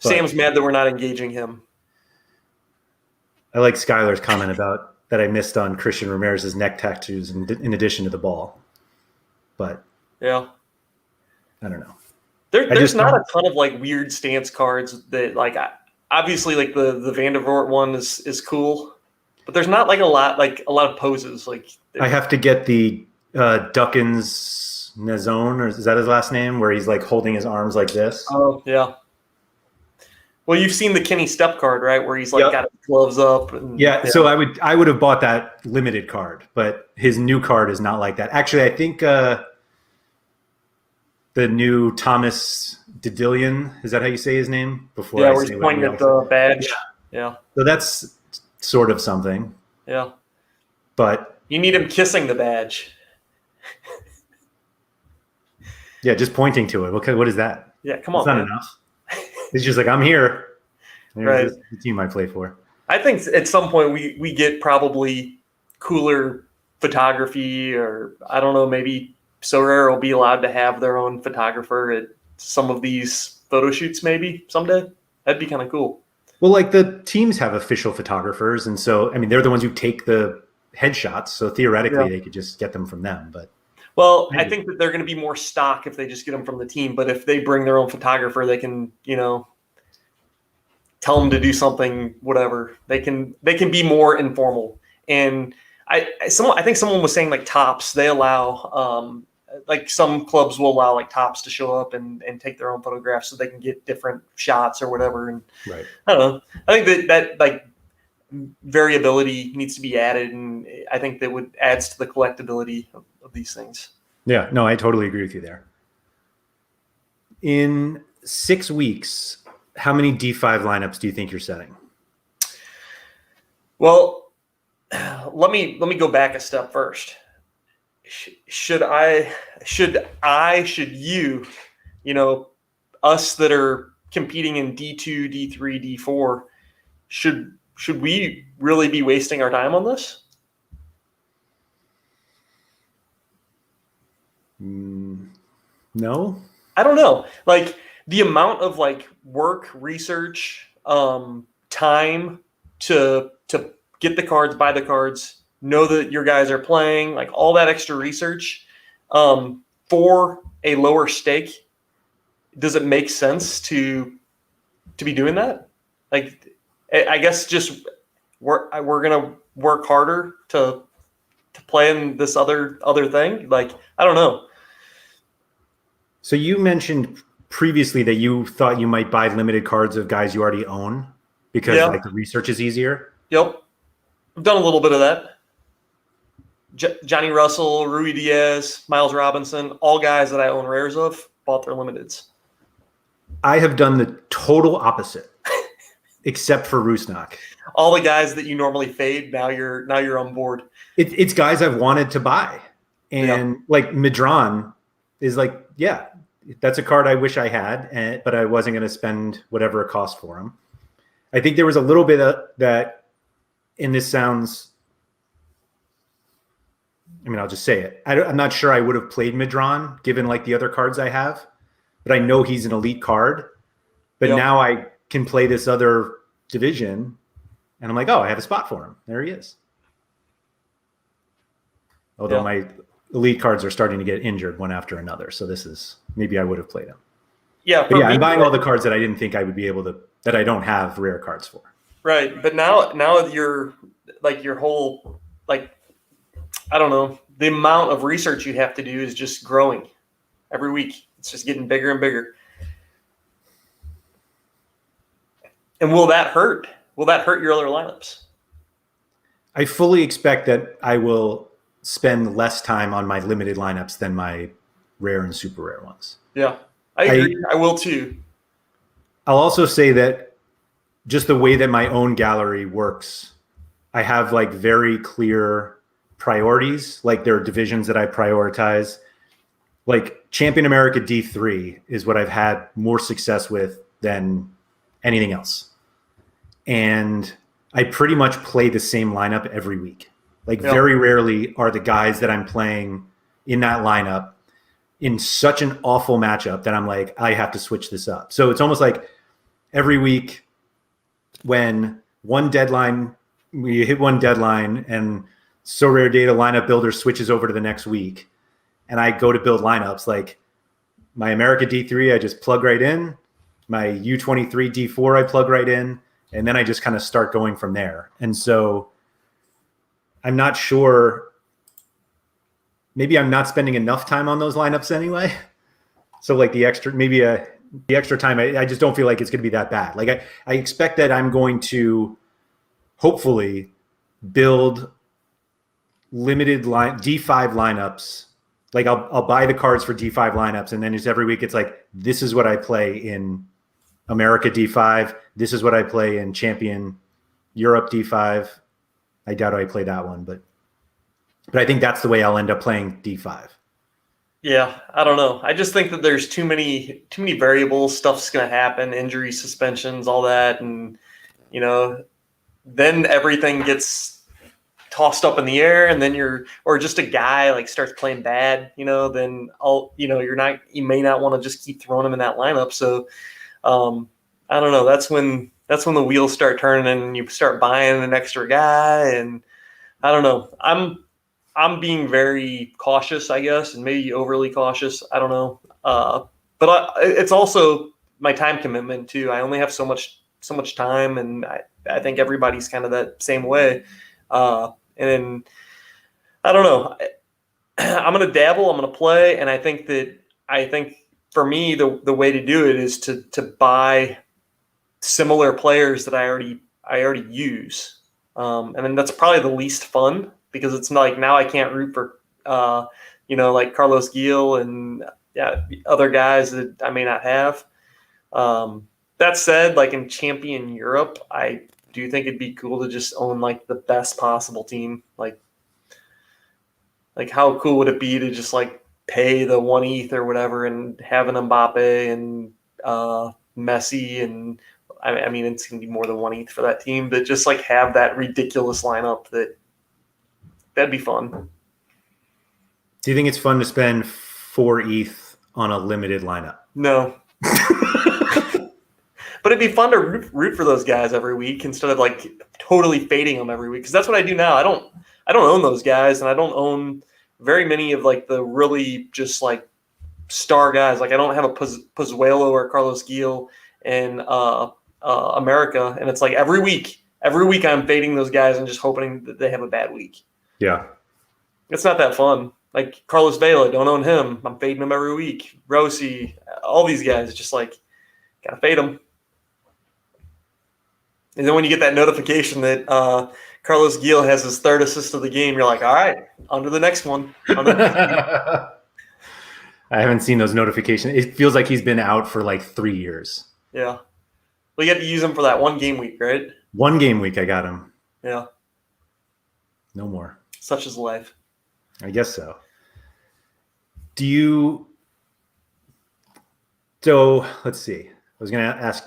Sam's mad that we're not engaging him. I like Skylar's comment about that I missed on Christian Ramirez's neck tattoos in addition to the ball. But yeah, I don't know. There's not a ton of like weird stance cards that like obviously like the Van der Voort one is cool, but there's not like a lot of poses. Like I have to get the Duckins Nazone, or is that his last name, where he's like holding his arms like this. Oh yeah. Well, you've seen the Kenny Step card, right? Where he's like got his gloves up. So I would have bought that limited card, but his new card is not like that. Actually, I think the new Thomas Didillion, is that how you say his name? Where he's pointing at the badge. Yeah. So that's sort of something. Yeah. But you need him kissing the badge. Yeah, just pointing to it. Okay, what is that? Yeah, come on. It's not enough. It's just like, I'm here. Right. The team I play for. I think at some point we get probably cooler photography, or I don't know, maybe Sorare will be allowed to have their own photographer at some of these photo shoots maybe someday. That'd be kind of cool. Well, like the teams have official photographers, and so I mean they're the ones who take the headshots, so theoretically they could just get them from them. But I think that they're going to be more stock if they just get them from the team. But if they bring their own photographer, they can, tell them to do something, whatever. They can be more informal. And I think someone was saying like Tops, they allow like some clubs will allow like Tops to show up and take their own photographs so they can get different shots or whatever. And right. I don't know. I think that like variability needs to be added, and I think that adds to the collectability of these things. Yeah, no, I totally agree with you there. In 6 weeks, how many D5 lineups do you think you're setting? Well, let me go back a step first. Should you, us that are competing in D2, D3, D4, should we really be wasting our time on this? No, I don't know. Like the amount of like work, research, time to get the cards, buy the cards, know that your guys are playing, like all that extra research for a lower stake. Does it make sense to be doing that? Like, I guess just we're gonna work harder to to play in this other thing. Like, I don't know. So you mentioned previously that you thought you might buy limited cards of guys you already own because like the research is easier. Yep. I've done a little bit of that. Johnny Russell, Rui Diaz, Miles Robinson, all guys that I own rares of, bought their limiteds. I have done the total opposite, except for Rusnak. All the guys that you normally fade, now you're on board. It's guys I've wanted to buy. And like Midran is like, yeah, that's a card I wish I had, but I wasn't going to spend whatever it cost for him. I think there was a little bit of that, and this sounds, I mean, I'll just say it. I'm not sure I would have played Midran given like the other cards I have, but I know he's an elite card. But now I can play this other division, and I'm like, oh, I have a spot for him. There he is. Although my elite cards are starting to get injured one after another. So this is, maybe I would have played him. Yeah. But I'm buying all the cards that I didn't think I would be able to, that I don't have rare cards for. Right. But now you're like your whole, like, I don't know, the amount of research you have to do is just growing every week. It's just getting bigger and bigger. And will that hurt? Will that hurt your other lineups? I fully expect that I will spend less time on my limited lineups than my rare and super rare ones. Yeah, I agree. I will too. I'll also say that just the way that my own gallery works, I have like very clear priorities. Like there are divisions that I prioritize. Like Champion America D3 is what I've had more success with than anything else. And I pretty much play the same lineup every week. Like very rarely are the guys that I'm playing in that lineup in such an awful matchup that I'm like, I have to switch this up. So it's almost like every week when we hit one deadline and Sorare Data lineup builder switches over to the next week and I go to build lineups, like my America D3, I just plug right in. My U23 D4, I plug right in. And then I just kind of start going from there. And so I'm not sure, maybe I'm not spending enough time on those lineups anyway. So like the extra time, I just don't feel like it's going to be that bad. Like I expect that I'm going to hopefully build limited D5 lineups. Like I'll buy the cards for D5 lineups. And then just every week it's like, this is what I play in America D5. This is what I play in Champion Europe D5. I doubt I play that one, but I think that's the way I'll end up playing D5. Yeah, I don't know. I just think that there's too many variables. Stuff's going to happen, injuries, suspensions, all that, and then everything gets tossed up in the air, and then or just a guy like starts playing bad, then you may not want to just keep throwing him in that lineup. So I don't know. That's when the wheels start turning and you start buying an extra guy. And I don't know. I'm being very cautious, I guess, and maybe overly cautious. I don't know. But it's also my time commitment too. I only have so much time, and I think everybody's kind of that same way. And I don't know. I'm going to dabble. I'm going to play, and I think for me the way to do it is to buy similar players that I already use, and then that's probably the least fun because it's not like now I can't root for like Carlos Gill and other guys that I may not have. That said, like in Champion Europe, I do think it'd be cool to just own like the best possible team. Like how cool would it be to just like pay the 1 ETH or whatever and have an Mbappe and Messi, and I mean it's gonna be more than 1 ETH for that team, but just like have that ridiculous lineup. That'd be fun. Do you think it's fun to spend 4 ETH on a limited lineup? No. But it'd be fun to root for those guys every week instead of like totally fading them every week, because that's what I do now. I don't own those guys, and I don't own very many of like the really just like star guys. Like I don't have a Pozuelo or Carlos Gill in America, and it's like every week I'm fading those guys and just hoping that they have a bad week. Yeah. It's not that fun. Like Carlos Vela, don't own him. I'm fading him every week. Rossi, all these guys, just like gotta fade them. And then when you get that notification that Carlos Gill has his 3rd assist of the game, you're like, all right, on to the next one. I haven't seen those notifications. It feels like he's been out for like 3 years. Yeah. Well, you had to use him for that 1 game week, right? 1 game week, I got him. Yeah. No more. Such is life. I guess so. So let's see. I was going to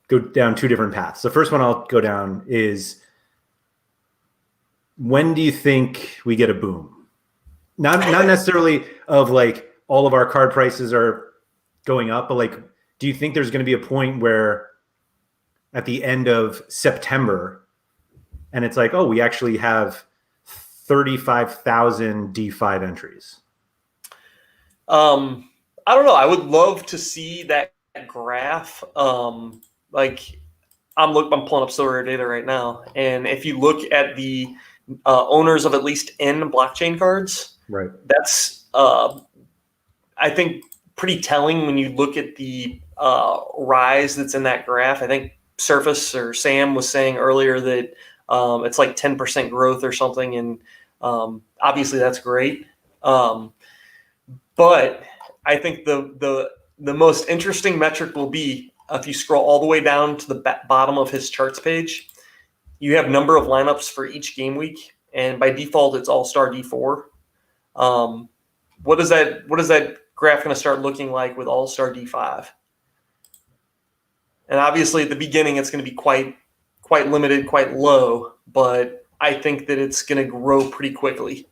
go down 2 different paths. The first one I'll go down is, when do you think we get a boom? Not necessarily of like all of our card prices are going up, but like, do you think there's going to be a point where at the end of September and it's like, oh, we actually have 35,000 D5 entries? I don't know. I would love to see that graph. Like I'm pulling up Sorare data right now, and if you look at the owners of at least N blockchain cards, right, that's I think pretty telling when you look at the rise that's in that graph. I think Surface or Sam was saying earlier that it's like 10% growth or something, and obviously that's great. But I think the most interesting metric will be if you scroll all the way down to the bottom of his charts page. You have number of lineups for each game week, and by default, it's All-Star D4. What is that graph going to start looking like with All-Star D5? And obviously, at the beginning, it's going to be quite limited, quite low, but I think that it's going to grow pretty quickly.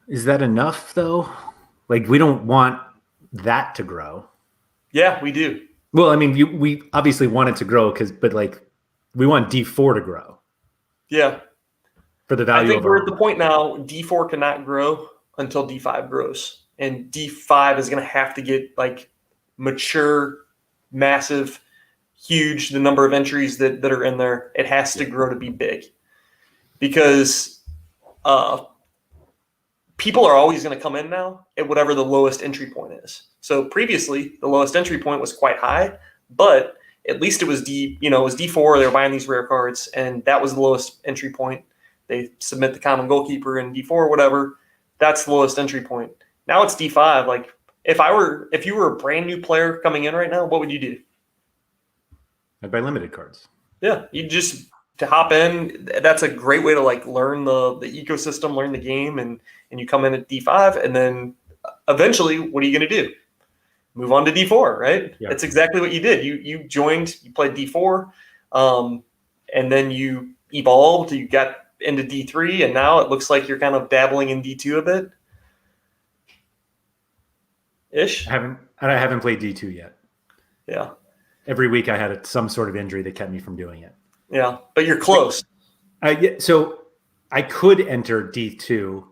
Is that enough, though? Like, we don't want that to grow. Yeah, we do. Well, I mean, we obviously want it to grow, but like, we want D4 to grow. Yeah. For the value. I think we're at the point now, D4 cannot grow until D5 grows. And D5 is going to have to get like mature, massive, huge, the number of entries that are in there. It has to grow to be big. Because people are always going to come in now at whatever the lowest entry point is. So previously, the lowest entry point was quite high, but at least it was D4. They were buying these rare cards, and that was the lowest entry point. They submit the common goalkeeper in D4, whatever. That's the lowest entry point. Now it's D5. Like if you were a brand new player coming in right now, what would you do? I'd buy limited cards. Yeah, you just to hop in. That's a great way to like learn the ecosystem, learn the game, and you come in at D5, and then eventually, what are you going to do? Move on to D4, right? Yeah. That's exactly what you did. You joined, you played D4, and then you evolved. You got into D3, and now it looks like you're kind of dabbling in D2 a bit. Ish. I haven't played D2 yet. Yeah. Every week I had some sort of injury that kept me from doing it. Yeah, but you're close. So I could enter D2,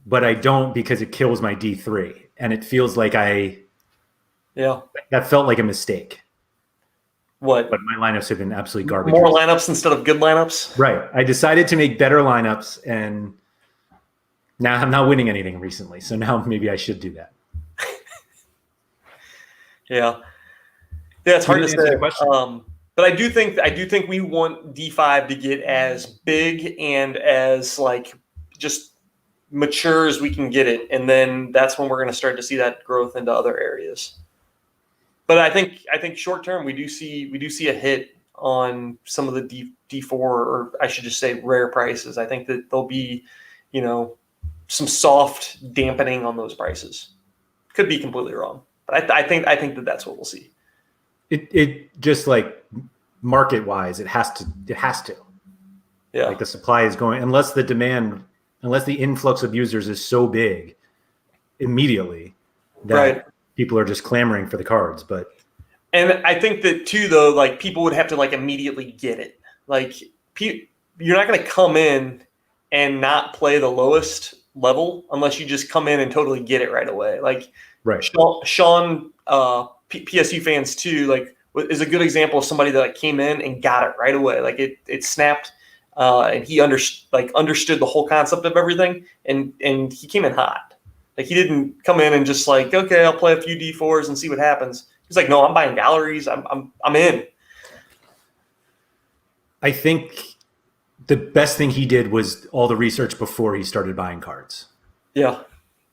but I don't because it kills my D3, and it feels like that felt like a mistake. What? But my lineups have been absolutely garbage. More lineups instead of good lineups? Right. I decided to make better lineups, and now I'm not winning anything recently. So now maybe I should do that. Yeah, it's hard to say. But I do think we want D5 to get as big and as like just mature as we can get it, and then that's when we're going to start to see that growth into other areas. But I think short term we do see a hit on some of the D4, or I should just say rare prices. I think that there'll be, some soft dampening on those prices. Could be completely wrong, but I think that that's what we'll see. It just like market wise, it has to. Yeah. Like the supply is going, unless the influx of users is so big immediately that. Right. People are just clamoring for the cards, and I think that too, though, like people would have to like immediately get it. Like you're not going to come in and not play the lowest level unless you just come in and totally get it right away. Like right. Sean, PSU fans too, like is a good example of somebody that like came in and got it right away. Like it snapped and he understood the whole concept of everything, and he came in hot. Like, he didn't come in and just like, okay, I'll play a few D4s and see what happens. He's like, no, I'm buying galleries. I'm in. I think the best thing he did was all the research before he started buying cards. Yeah.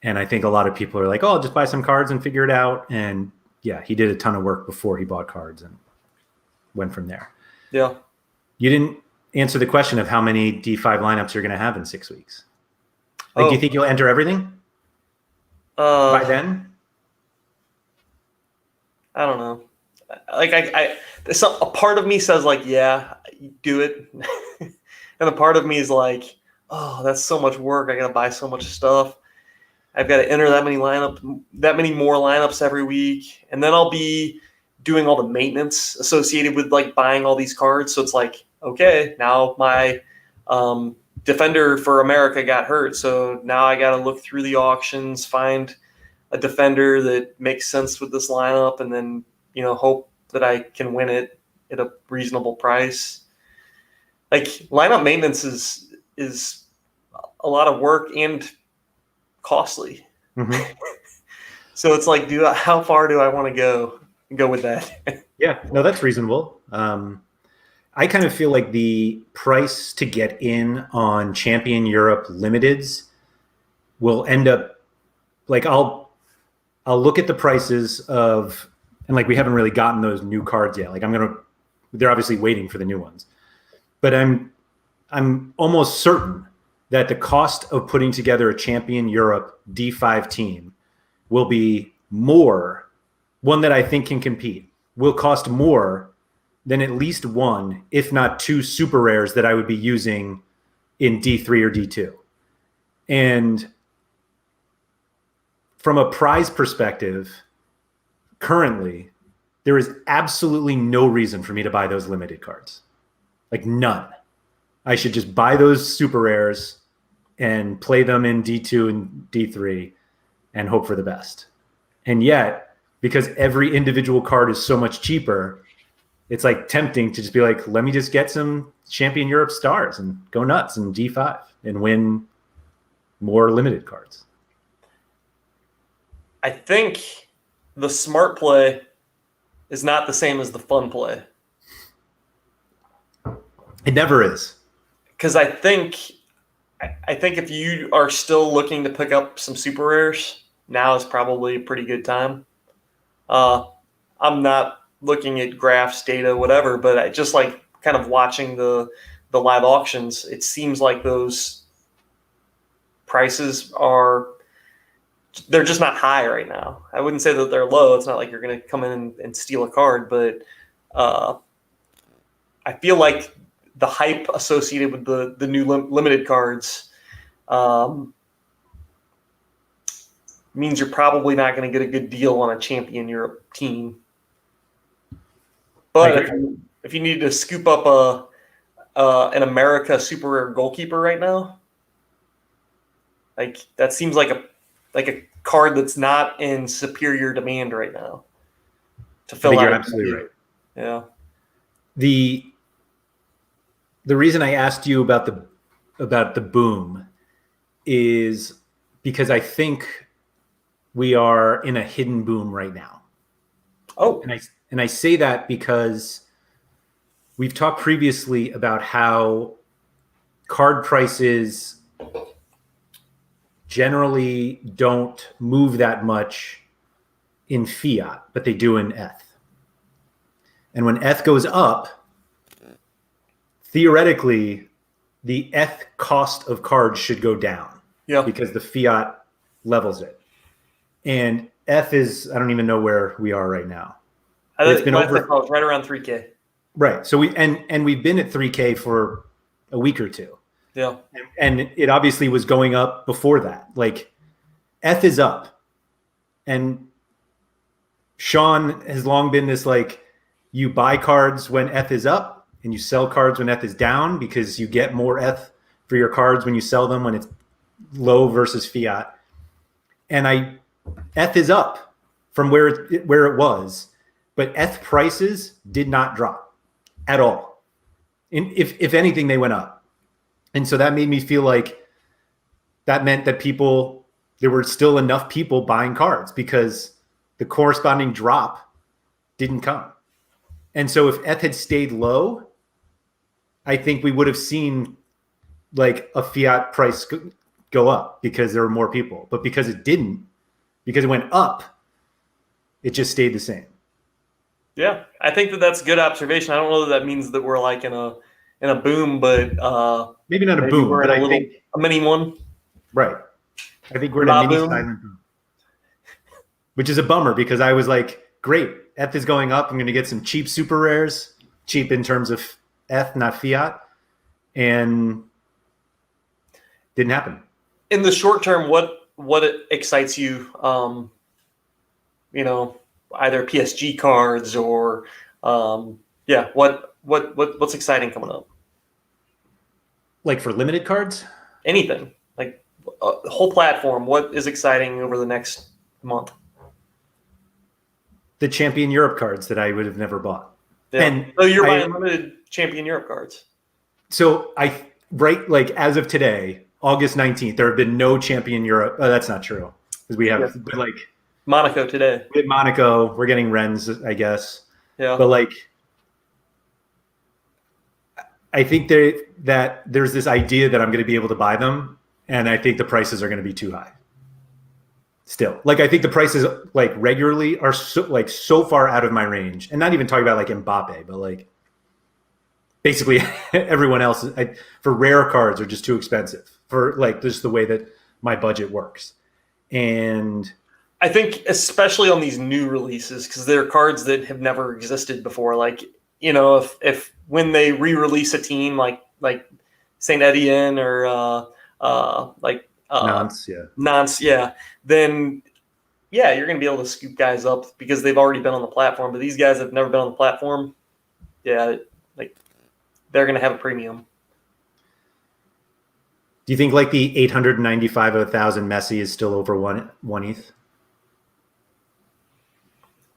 And I think a lot of people are like, oh, I'll just buy some cards and figure it out. And yeah, he did a ton of work before he bought cards and went from there. Yeah. You didn't answer the question of how many D5 lineups you're going to have in 6 weeks. Like, do you think you'll enter everything by then? I don't know. Like, a part of me says like, yeah, do it. And a part of me is like, oh, that's so much work. I got to buy so much stuff. I've got to enter that many more lineups every week. And then I'll be doing all the maintenance associated with like buying all these cards. So it's like, okay, now my defender for America got hurt. So now I got to look through the auctions, find a defender that makes sense with this lineup, and then, hope that I can win it at a reasonable price. Like, lineup maintenance is a lot of work and costly. Mm-hmm. So it's like, how far do I want to go with that? Yeah, no, that's reasonable. I kind of feel like the price to get in on Champion Europe Limiteds will end up, like, I'll look at the prices of, and like, we haven't really gotten those new cards yet. Like, they're obviously waiting for the new ones, but I'm almost certain that the cost of putting together a Champion Europe D5 team will be more, one that I think can compete, will cost more than at least one, if not two super rares that I would be using in D3 or D2. And from a prize perspective, currently, there is absolutely no reason for me to buy those limited cards. Like, none. I should just buy those super rares and play them in D2 and D3 and hope for the best. And yet, because every individual card is so much cheaper, it's like tempting to just be like, let me just get some Champion Europe stars and go nuts in D5 and win more limited cards. I think the smart play is not the same as the fun play. It never is. Because I think if you are still looking to pick up some super rares, now is probably a pretty good time. I'm not looking at graphs, data, whatever, but I just like kind of watching the live auctions. It seems like those prices they're just not high right now. I wouldn't say that they're low. It's not like you're going to come in and steal a card, but I feel like the hype associated with the new limited cards means you're probably not going to get a good deal on a Champion Europe team. But if you need to scoop up an America super rare goalkeeper right now, like, that seems like a card that's not in superior demand right now to fill out. You're absolutely right. Yeah. The reason I asked you about the boom is because I think we are in a hidden boom right now. Oh. And I say that because we've talked previously about how card prices generally don't move that much in fiat, but they do in ETH. And when ETH goes up, theoretically, the ETH cost of cards should go down. Yeah. Because the fiat levels it. And ETH is, I don't even know where we are right now. It's been right around 3K. Right. So we've been at 3K for a week or two. Yeah. And it obviously was going up before that. Like, ETH is up. And Sean has long been this, like, you buy cards when ETH is up and you sell cards when ETH is down, because you get more ETH for your cards when you sell them when it's low versus fiat. And ETH is up from where it was, but ETH prices did not drop at all. If anything, they went up. And so that made me feel like that meant that there were still enough people buying cards because the corresponding drop didn't come. And so if ETH had stayed low, I think we would have seen like a fiat price go up because there were more people. But because it didn't, because it went up, it just stayed the same. Yeah, I think that's a good observation. I don't know that means that we're like in a boom, but maybe not a boom, but I think a mini one. Right. I think we're in a mini silent boom, which is a bummer because I was like, great, ETH is going up. I'm going to get some cheap super rares, cheap in terms of ETH, not fiat, and didn't happen. In the short term, what excites you? Either PSG cards or what's exciting coming up? Like for limited cards? Anything. Like a whole platform. What is exciting over the next month? The Champion Europe cards that I would have never bought. Yeah. And so you're buying limited Champion Europe cards. So like as of today, August 19th, there have been no Champion Europe. Oh, that's not true. Because we have but like Monaco today. We have Monaco. We're getting Rennes, I guess. Yeah. But like I think that there's this idea that I'm going to be able to buy them, and I think the prices are going to be too high. Still, like I think the prices like regularly are so far out of my range, and not even talking about like Mbappe, but like basically everyone else for rare cards are just too expensive for like just the way that my budget works. And I think especially on these new releases, because they're cards that have never existed before. Like, if when they re-release a team like Saint Etienne or Nantes, then you're going to be able to scoop guys up because they've already been on the platform. But these guys have never been on the platform. Yeah, like they're going to have a premium. Do you think like the 895 of 1,000 Messi is still over one ETH?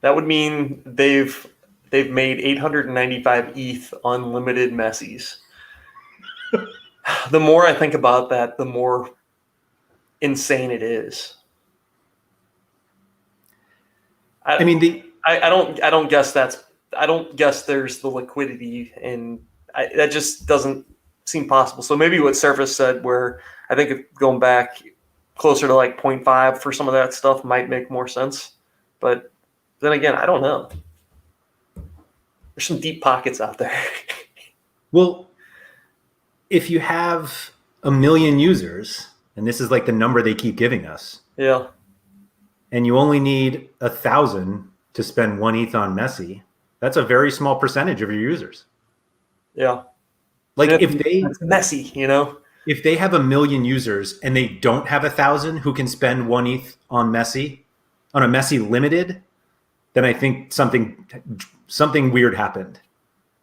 That would mean they've made 895 ETH unlimited Messis. The more I think about that, the more insane it is. I don't guess there's the liquidity, and that just doesn't seem possible. So maybe what Surface said, where I think going back closer to like 0.5 for some of that stuff might make more sense. But then again, I don't know. There's some deep pockets out there. Well, if you have 1 million users, and this is like the number they keep giving us. Yeah. And you only need 1,000 to spend 1 ETH on Messi, that's a very small percentage of your users. Yeah. Like it's messy, If they have 1 million users and they don't have 1,000 who can spend 1 ETH on Messi, on a Messi limited, then I think something weird happened.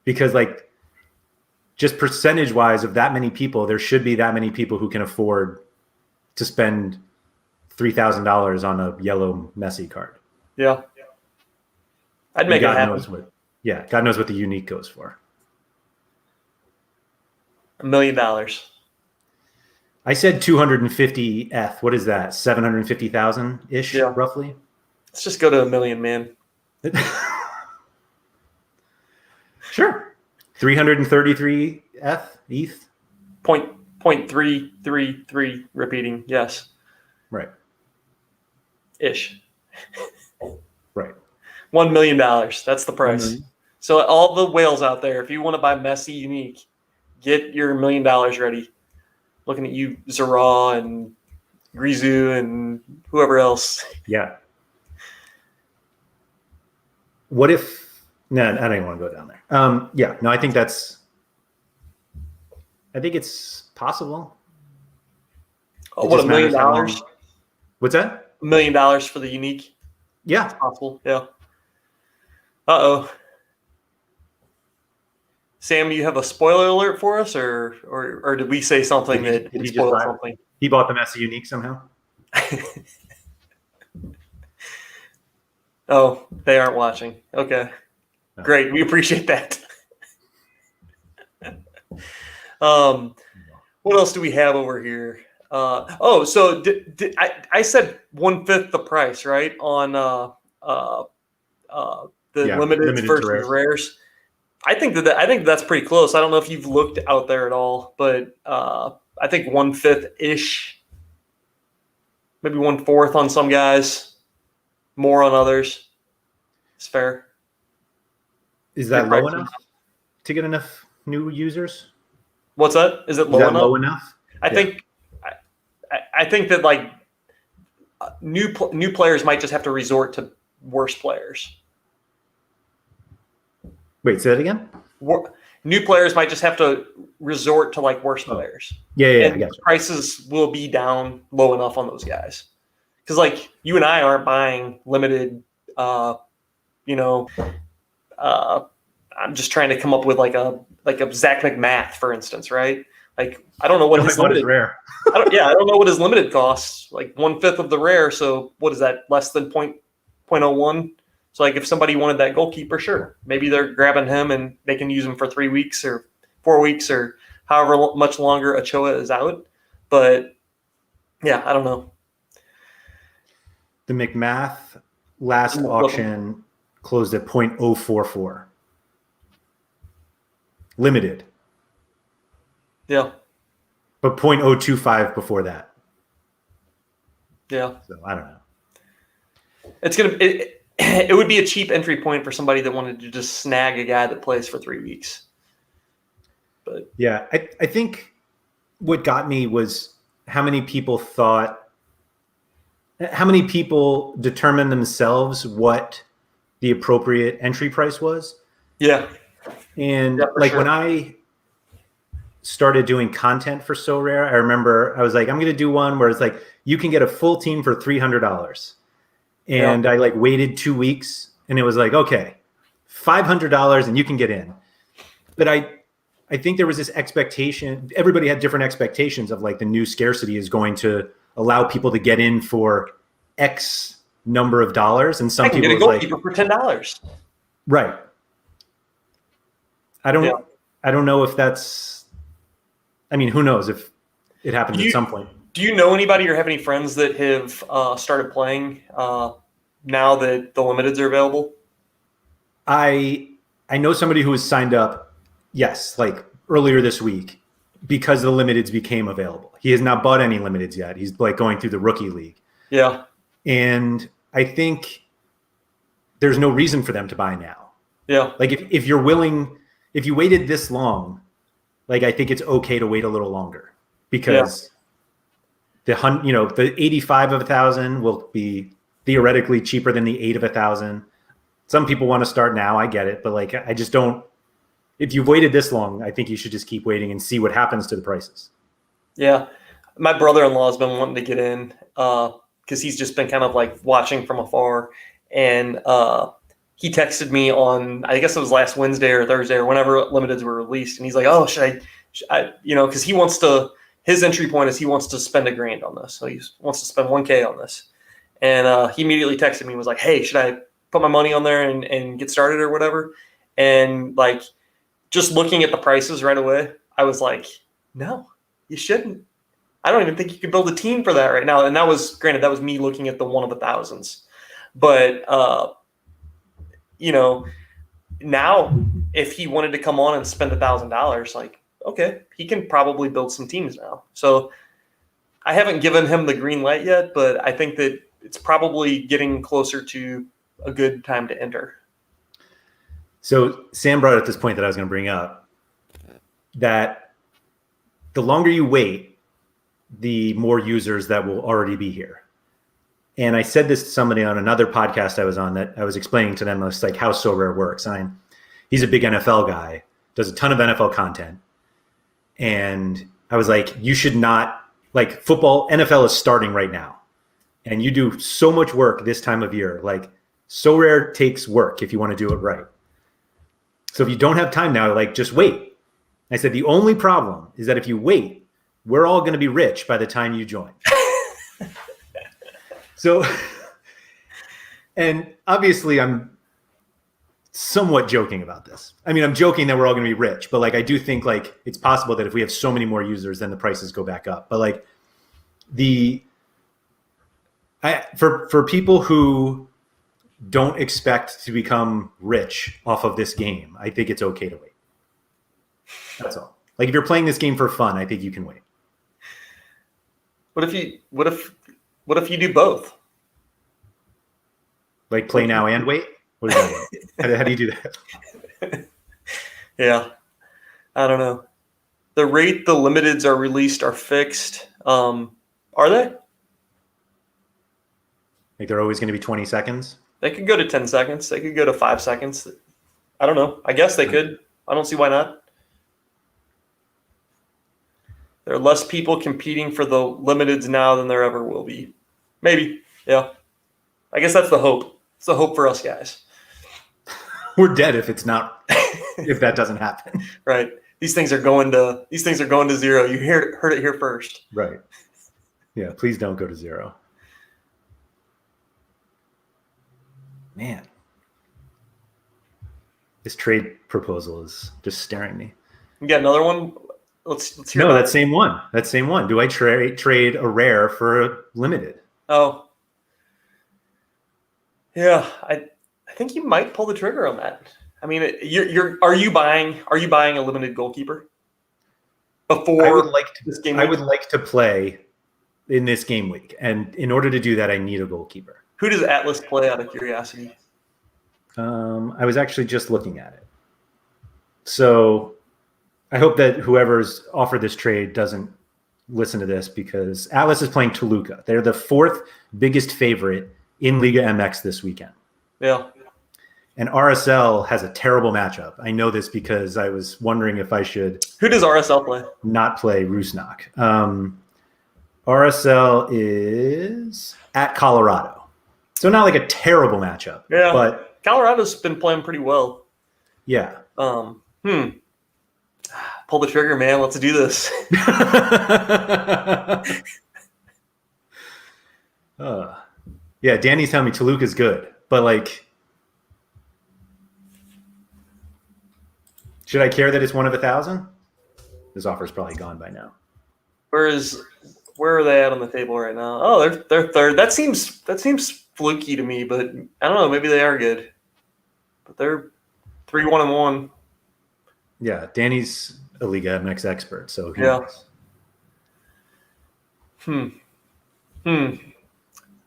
Because like just percentage wise of that many people, there should be that many people who can afford to spend $3,000 on a yellow Messi card. Yeah. I'd make it happen. God knows what the unique goes for. $1 million. I said 250 ETH. What is that? 750,000 ish, roughly. Let's just go to 1 million, man. Sure. 333 ETH. 0.333 repeating. Yes. Right. Ish. Right. $1 million. That's the price. So all the whales out there, if you want to buy Messi unique, get your $1 million ready. Looking at you, Sorare and Grisou and whoever else. Yeah. What if? No, I don't even want to go down there. I think it's possible. Oh, what, $1 million? What's that? $1 million for the unique. Yeah, it's possible. Yeah. Uh-oh. Sam, do you have a spoiler alert for us, or did we say something that spoiled something? He bought the Messi unique somehow. Oh, they aren't watching. Okay. No. Great. We appreciate that. What else do we have over here? So I said 1/5 the price, right? On the limiteds limited to versus rares. rares. I think that's pretty close. I don't know if you've looked out there at all, but I think 1/5 ish, maybe 1/4 on some guys, more on others. It's fair. Is that low enough to get enough new users? What's that? Is it low enough? Low enough? I think that like new players might just have to resort to worse players. Wait, say that again? New players might just have to resort to like worse players. Yeah, and prices will be down low enough on those guys. Because like you and I aren't buying limited. I'm just trying to come up with like a Zach McMath, for instance, right? Like I don't know what his limited rare. I don't know what his limited costs. Like 1/5 of the rare. So what is that? Less than 0.01. So like if somebody wanted that goalkeeper, sure, maybe they're grabbing him and they can use him for 3 weeks or 4 weeks or however much longer Ochoa is out. But yeah, I don't know. The McMath last auction closed at 0.044. Limited. Yeah. But 0.025 before that. Yeah. So I don't know. It would be a cheap entry point for somebody that wanted to just snag a guy that plays for 3 weeks. But yeah, I think what got me was how many people determined themselves what the appropriate entry price was. Yeah. And when I started doing content for Sorare, I remember I was like, I'm going to do one where it's like, you can get a full team for $300. And I waited 2 weeks and it was like, okay, $500 and you can get in. But I think there was this expectation. Everybody had different expectations of like the new scarcity is going to allow people to get in for X number of dollars. And some people get a goalkeeper for $10. Right. I don't know if that's, I mean, who knows if it happens at some point. Do you know anybody or have any friends that have started playing now that the limiteds are available? I know somebody who has signed up, yes, like earlier this week because the limiteds became available. He has not bought any limiteds yet. He's like going through the rookie league. Yeah. And I think there's no reason for them to buy now. Yeah. Like if you're willing, if you waited this long, like I think it's okay to wait a little longer because the 85 of 1,000 will be theoretically cheaper than the 8 of 1,000. Some people want to start now. I get it. But like, I just don't, if you've waited this long, I think you should just keep waiting and see what happens to the prices. Yeah. My brother-in-law has been wanting to get in because he's just been kind of like watching from afar. And he texted me on, I guess it was last Wednesday or Thursday or whenever limiteds were released. And he's like, oh, should I because he wants to, his entry point is he wants to spend $1,000 on this. So he wants to spend $1,000 on this. And he immediately texted me and was like, hey, should I put my money on there and get started or whatever? And like, just looking at the prices right away, I was like, no, you shouldn't. I don't even think you could build a team for that right now. And that was, granted, that was me looking at the 1 of 1,000s. But, now if he wanted to come on and spend $1,000, like, okay, he can probably build some teams now. So I haven't given him the green light yet, but I think that it's probably getting closer to a good time to enter. So Sam brought up this point that I was going to bring up, that the longer you wait, the more users that will already be here. And I said this to somebody on another podcast I was on that I was explaining to them, it's like how Sorare works. And he's a big NFL guy, does a ton of NFL content. And I was like, you should not, like football, NFL is starting right now. And you do so much work this time of year. Like Sorare takes work if you want to do it right. So if you don't have time now, like just wait. I said, the only problem is that if you wait, we're all going to be rich by the time you join. So, and obviously I'm somewhat joking about this. I mean, I'm joking that we're all going to be rich, but like I do think like it's possible that if we have so many more users, then the prices go back up. But like for people who don't expect to become rich off of this game, I think it's okay to wait. That's all. Like if you're playing this game for fun, I think you can wait. What if you do both? Like play now and wait? What does that mean? How do you do that? Yeah. I don't know. The rate the limiteds are released are fixed. Are they? Like they're always going to be 20 seconds? They could go to 10 seconds. They could go to 5 seconds. I don't know. I guess they could. I don't see why not. There are less people competing for the limiteds now than there ever will be. Maybe. Yeah. I guess that's the hope. It's the hope for us guys. We're dead if it's not, if that doesn't happen. Right. These things are going to zero. You heard it here first. Right. Yeah. Please don't go to zero. Man. This trade proposal is just staring me. You got another one? Let's hear No, about that same one. That same one. Do I trade a rare for a limited? Oh. Yeah, I think you might pull the trigger on that. I mean, are you buying a limited goalkeeper before I would like to, this game I week? would like to play in this game week, and in order to do that, I need a goalkeeper. Who does Atlas play out of curiosity? I was actually just looking at it. So I hope that whoever's offered this trade doesn't listen to this, because Atlas is playing Toluca. They're the 4th biggest favorite in Liga MX this weekend. Yeah. And RSL has a terrible matchup. I know this because I was wondering if I should. Who does RSL play? Not play Rusnak. RSL is at Colorado. So not like a terrible matchup. Yeah. But Colorado's been playing pretty well. Yeah. Pull the trigger, man. Let's do this. Yeah, Danny's telling me Toluca's good, but like, should I care that it's 1 of 1,000? This offer's probably gone by now. Where are they at on the table right now? Oh, they're third. That seems fluky to me, but I don't know. Maybe they are good. But they're 3-1-1. Yeah, Danny's a Liga MX expert, so who Yeah. knows?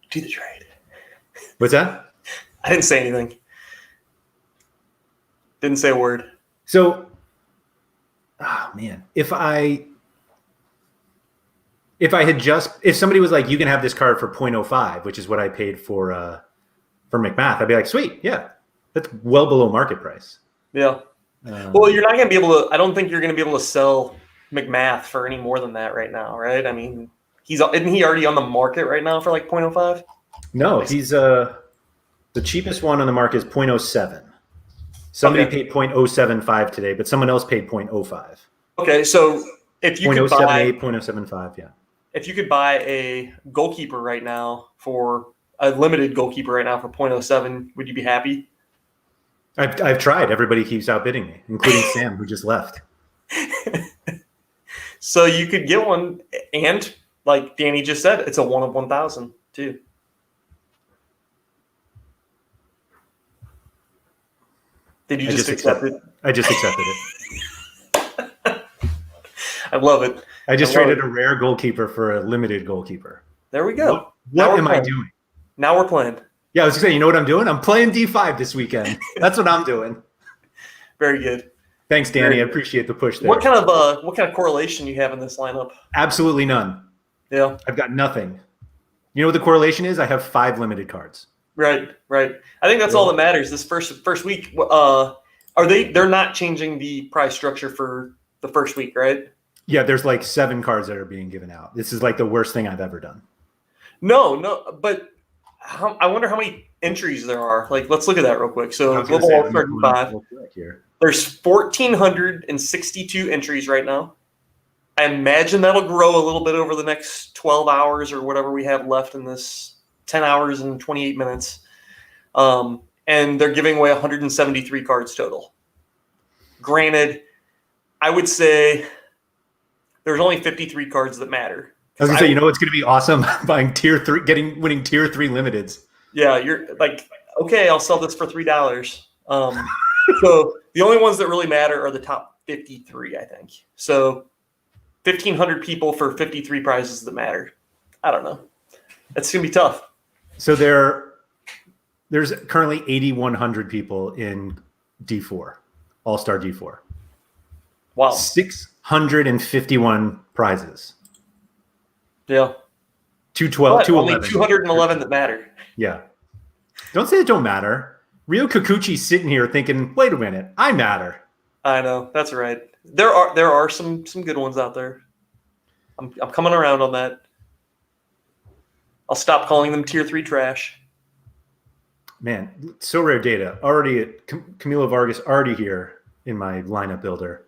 Do the trade. What's that? I didn't say anything. Didn't say a word. So, man, if somebody was like, you can have this card for 0.05, which is what I paid for McMath, I'd be like, sweet, yeah, that's well below market price. Yeah. Well, you're not going to be able to. I don't think you're going to be able to sell McMath for any more than that right now, right? I mean, isn't he already on the market right now for like 0.05? No, he's the cheapest one on the market is 0.07. Somebody paid 0.075 today, but someone else paid 0.05. Okay, so if you could buy 0.075, yeah. If you could buy a goalkeeper right now for a limited goalkeeper right now for 0.07, would you be happy? I've tried. Everybody keeps outbidding me, including Sam, who just left. So you could get one, and like Danny just said, it's a 1 of 1,000 too. Did you just accept it? I just accepted it. I love it. I just traded a rare goalkeeper for a limited goalkeeper. There we go. What am I doing? Now we're playing. Yeah, I was going to say, you know what I'm doing? I'm playing D5 this weekend. That's what I'm doing. Very good. Thanks, Danny. I appreciate the push there. What kind of correlation you have in this lineup? Absolutely none. Yeah. I've got nothing. You know what the correlation is? I have 5 limited cards. Right. I think that's all that matters. This first week, they're not changing the price structure for the first week, right? Yeah, there's like 7 cards that are being given out. This is like the worst thing I've ever done. No, but I wonder how many entries there are. Like, let's look at that real quick. So Global All-Star 5. There's 1,462 entries right now. I imagine that'll grow a little bit over the next 12 hours or whatever we have left in this 10 hours and 28 minutes. And and they're giving away 173 cards total. Granted, I would say there's only 53 cards that matter. I was gonna say, it's going to be awesome buying winning tier 3 limiteds. Yeah, you're like, okay, I'll sell this for $3. So the only ones that really matter are the top 53, I think. So 1,500 people for 53 prizes that matter. I don't know. It's going to be tough. So there's currently 8,100 people in D4, All-Star D4. Wow. 651 prizes. Yeah. 212, only 211 that matter. Yeah. Don't say it don't matter. Ryo Kikuchi's sitting here thinking, wait a minute, I matter. I know. That's right. There are some good ones out there. I'm coming around on that. I'll stop calling them tier 3 trash. Man, Sorare data already. Camilo Vargas already here in my lineup builder.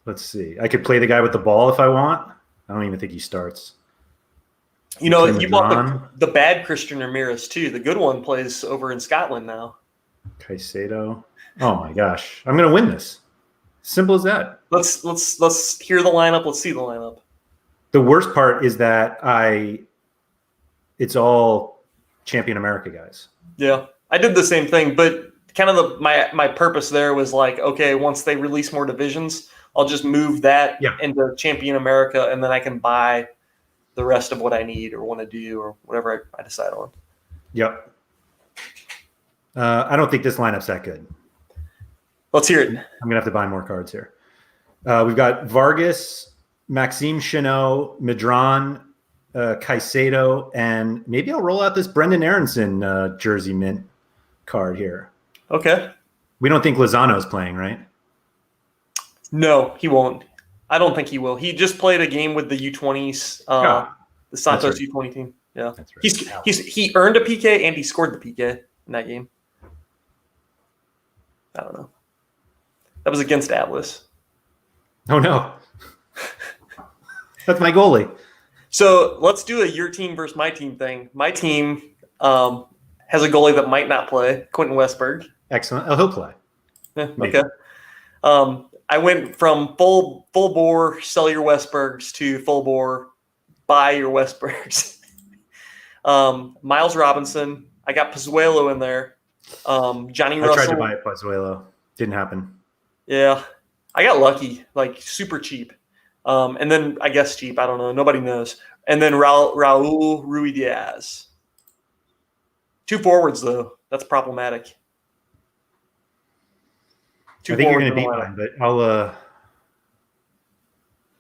Let's see. I could play the guy with the ball if I want. I don't even think he starts. You bought the bad Christian Ramirez too. The good one plays over in Scotland now. Caicedo. Oh my gosh, I'm gonna win this. Simple as that. Let's hear the lineup. Let's see the lineup. The worst part is that it's all Champion America guys. Yeah, I did the same thing, but kind of my purpose there was like, okay, once they release more divisions, I'll just move that into Champion America, and then I can buy the rest of what I need or want to do or whatever I decide on. Yep. I don't think this lineup's that good. Let's hear it. I'm going to have to buy more cards here. We've got Vargas, Maxime Chenot, Medran, Caicedo, and maybe I'll roll out this Brendan Aronson jersey mint card here. Okay. We don't think Lozano's playing, right? No, he won't. I don't think he will. He just played a game with the U20s, the Santos U20 team. Yeah, that's right. He earned a PK and he scored the PK in that game. I don't know. That was against Atlas. Oh no, that's my goalie. So let's do a your team versus my team thing. My team has a goalie that might not play, Quentin Westberg. Excellent. Oh, he'll play. Yeah, okay. I went from full bore sell your Westbergs to full bore buy your Westbergs. Miles Robinson. I got Pozuelo in there. Johnny Russell. I tried to buy Pozuelo. Didn't happen. Yeah. I got lucky, like super cheap. And then I guess cheap. I don't know. Nobody knows. And then Raul Ruidiaz. 2 forwards, though. That's problematic. I think you're going to beat mine, but I'll.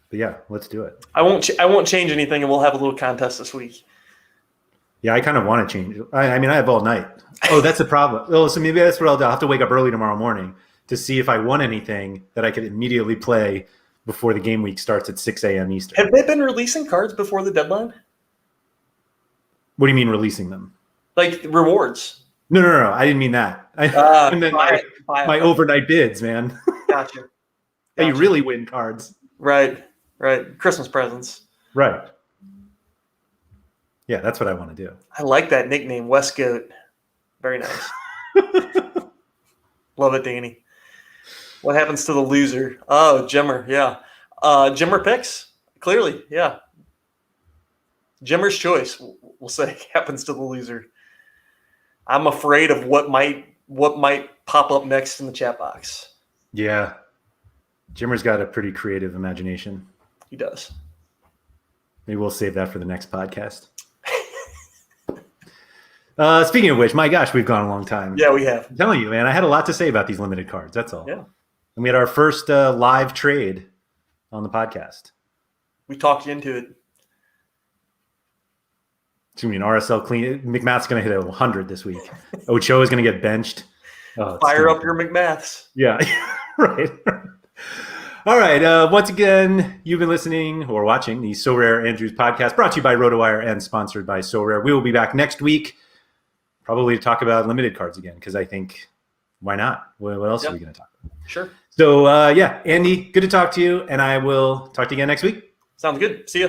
But yeah, let's do it. I won't change anything, and we'll have a little contest this week. Yeah, I kind of want to change. I mean, I have all night. Oh, that's the problem. Oh, so maybe that's what I'll do. I'll have to wake up early tomorrow morning to see if I won anything that I could immediately play before the game week starts at 6 a.m. Eastern. Have they been releasing cards before the deadline? What do you mean releasing them? Like rewards? No. I didn't mean that. And then my overnight bids, man. Gotcha. Hey, you really win cards. Right. Christmas presents. Right. Yeah, that's what I want to do. I like that nickname, West Goat. Very nice. Love it, Danny. What happens to the loser? Oh, Jimmer, yeah. Jimmer picks, clearly, yeah. Jimmer's choice, we'll say, happens to the loser. I'm afraid of what might pop up next in the chat box. Yeah. Jimmer's got a pretty creative imagination. He does. Maybe we'll save that for the next podcast. Speaking of which, my gosh, we've gone a long time. Yeah, we have. I'm telling you, man, I had a lot to say about these limited cards. That's all. Yeah. And we had our first live trade on the podcast. We talked you into it. It's going to be an RSL clean. McMath's going to hit 100 this week. Ochoa is going to get benched. Oh, fire up your McMaths. Yeah, right. All right. Once again, you've been listening or watching the SorareAndrews podcast, brought to you by RotoWire and sponsored by Sorare. We will be back next week, probably to talk about limited cards again, because I think, why not? What else are we going to talk about? Sure. So, Andy, good to talk to you, and I will talk to you again next week. Sounds good. See ya.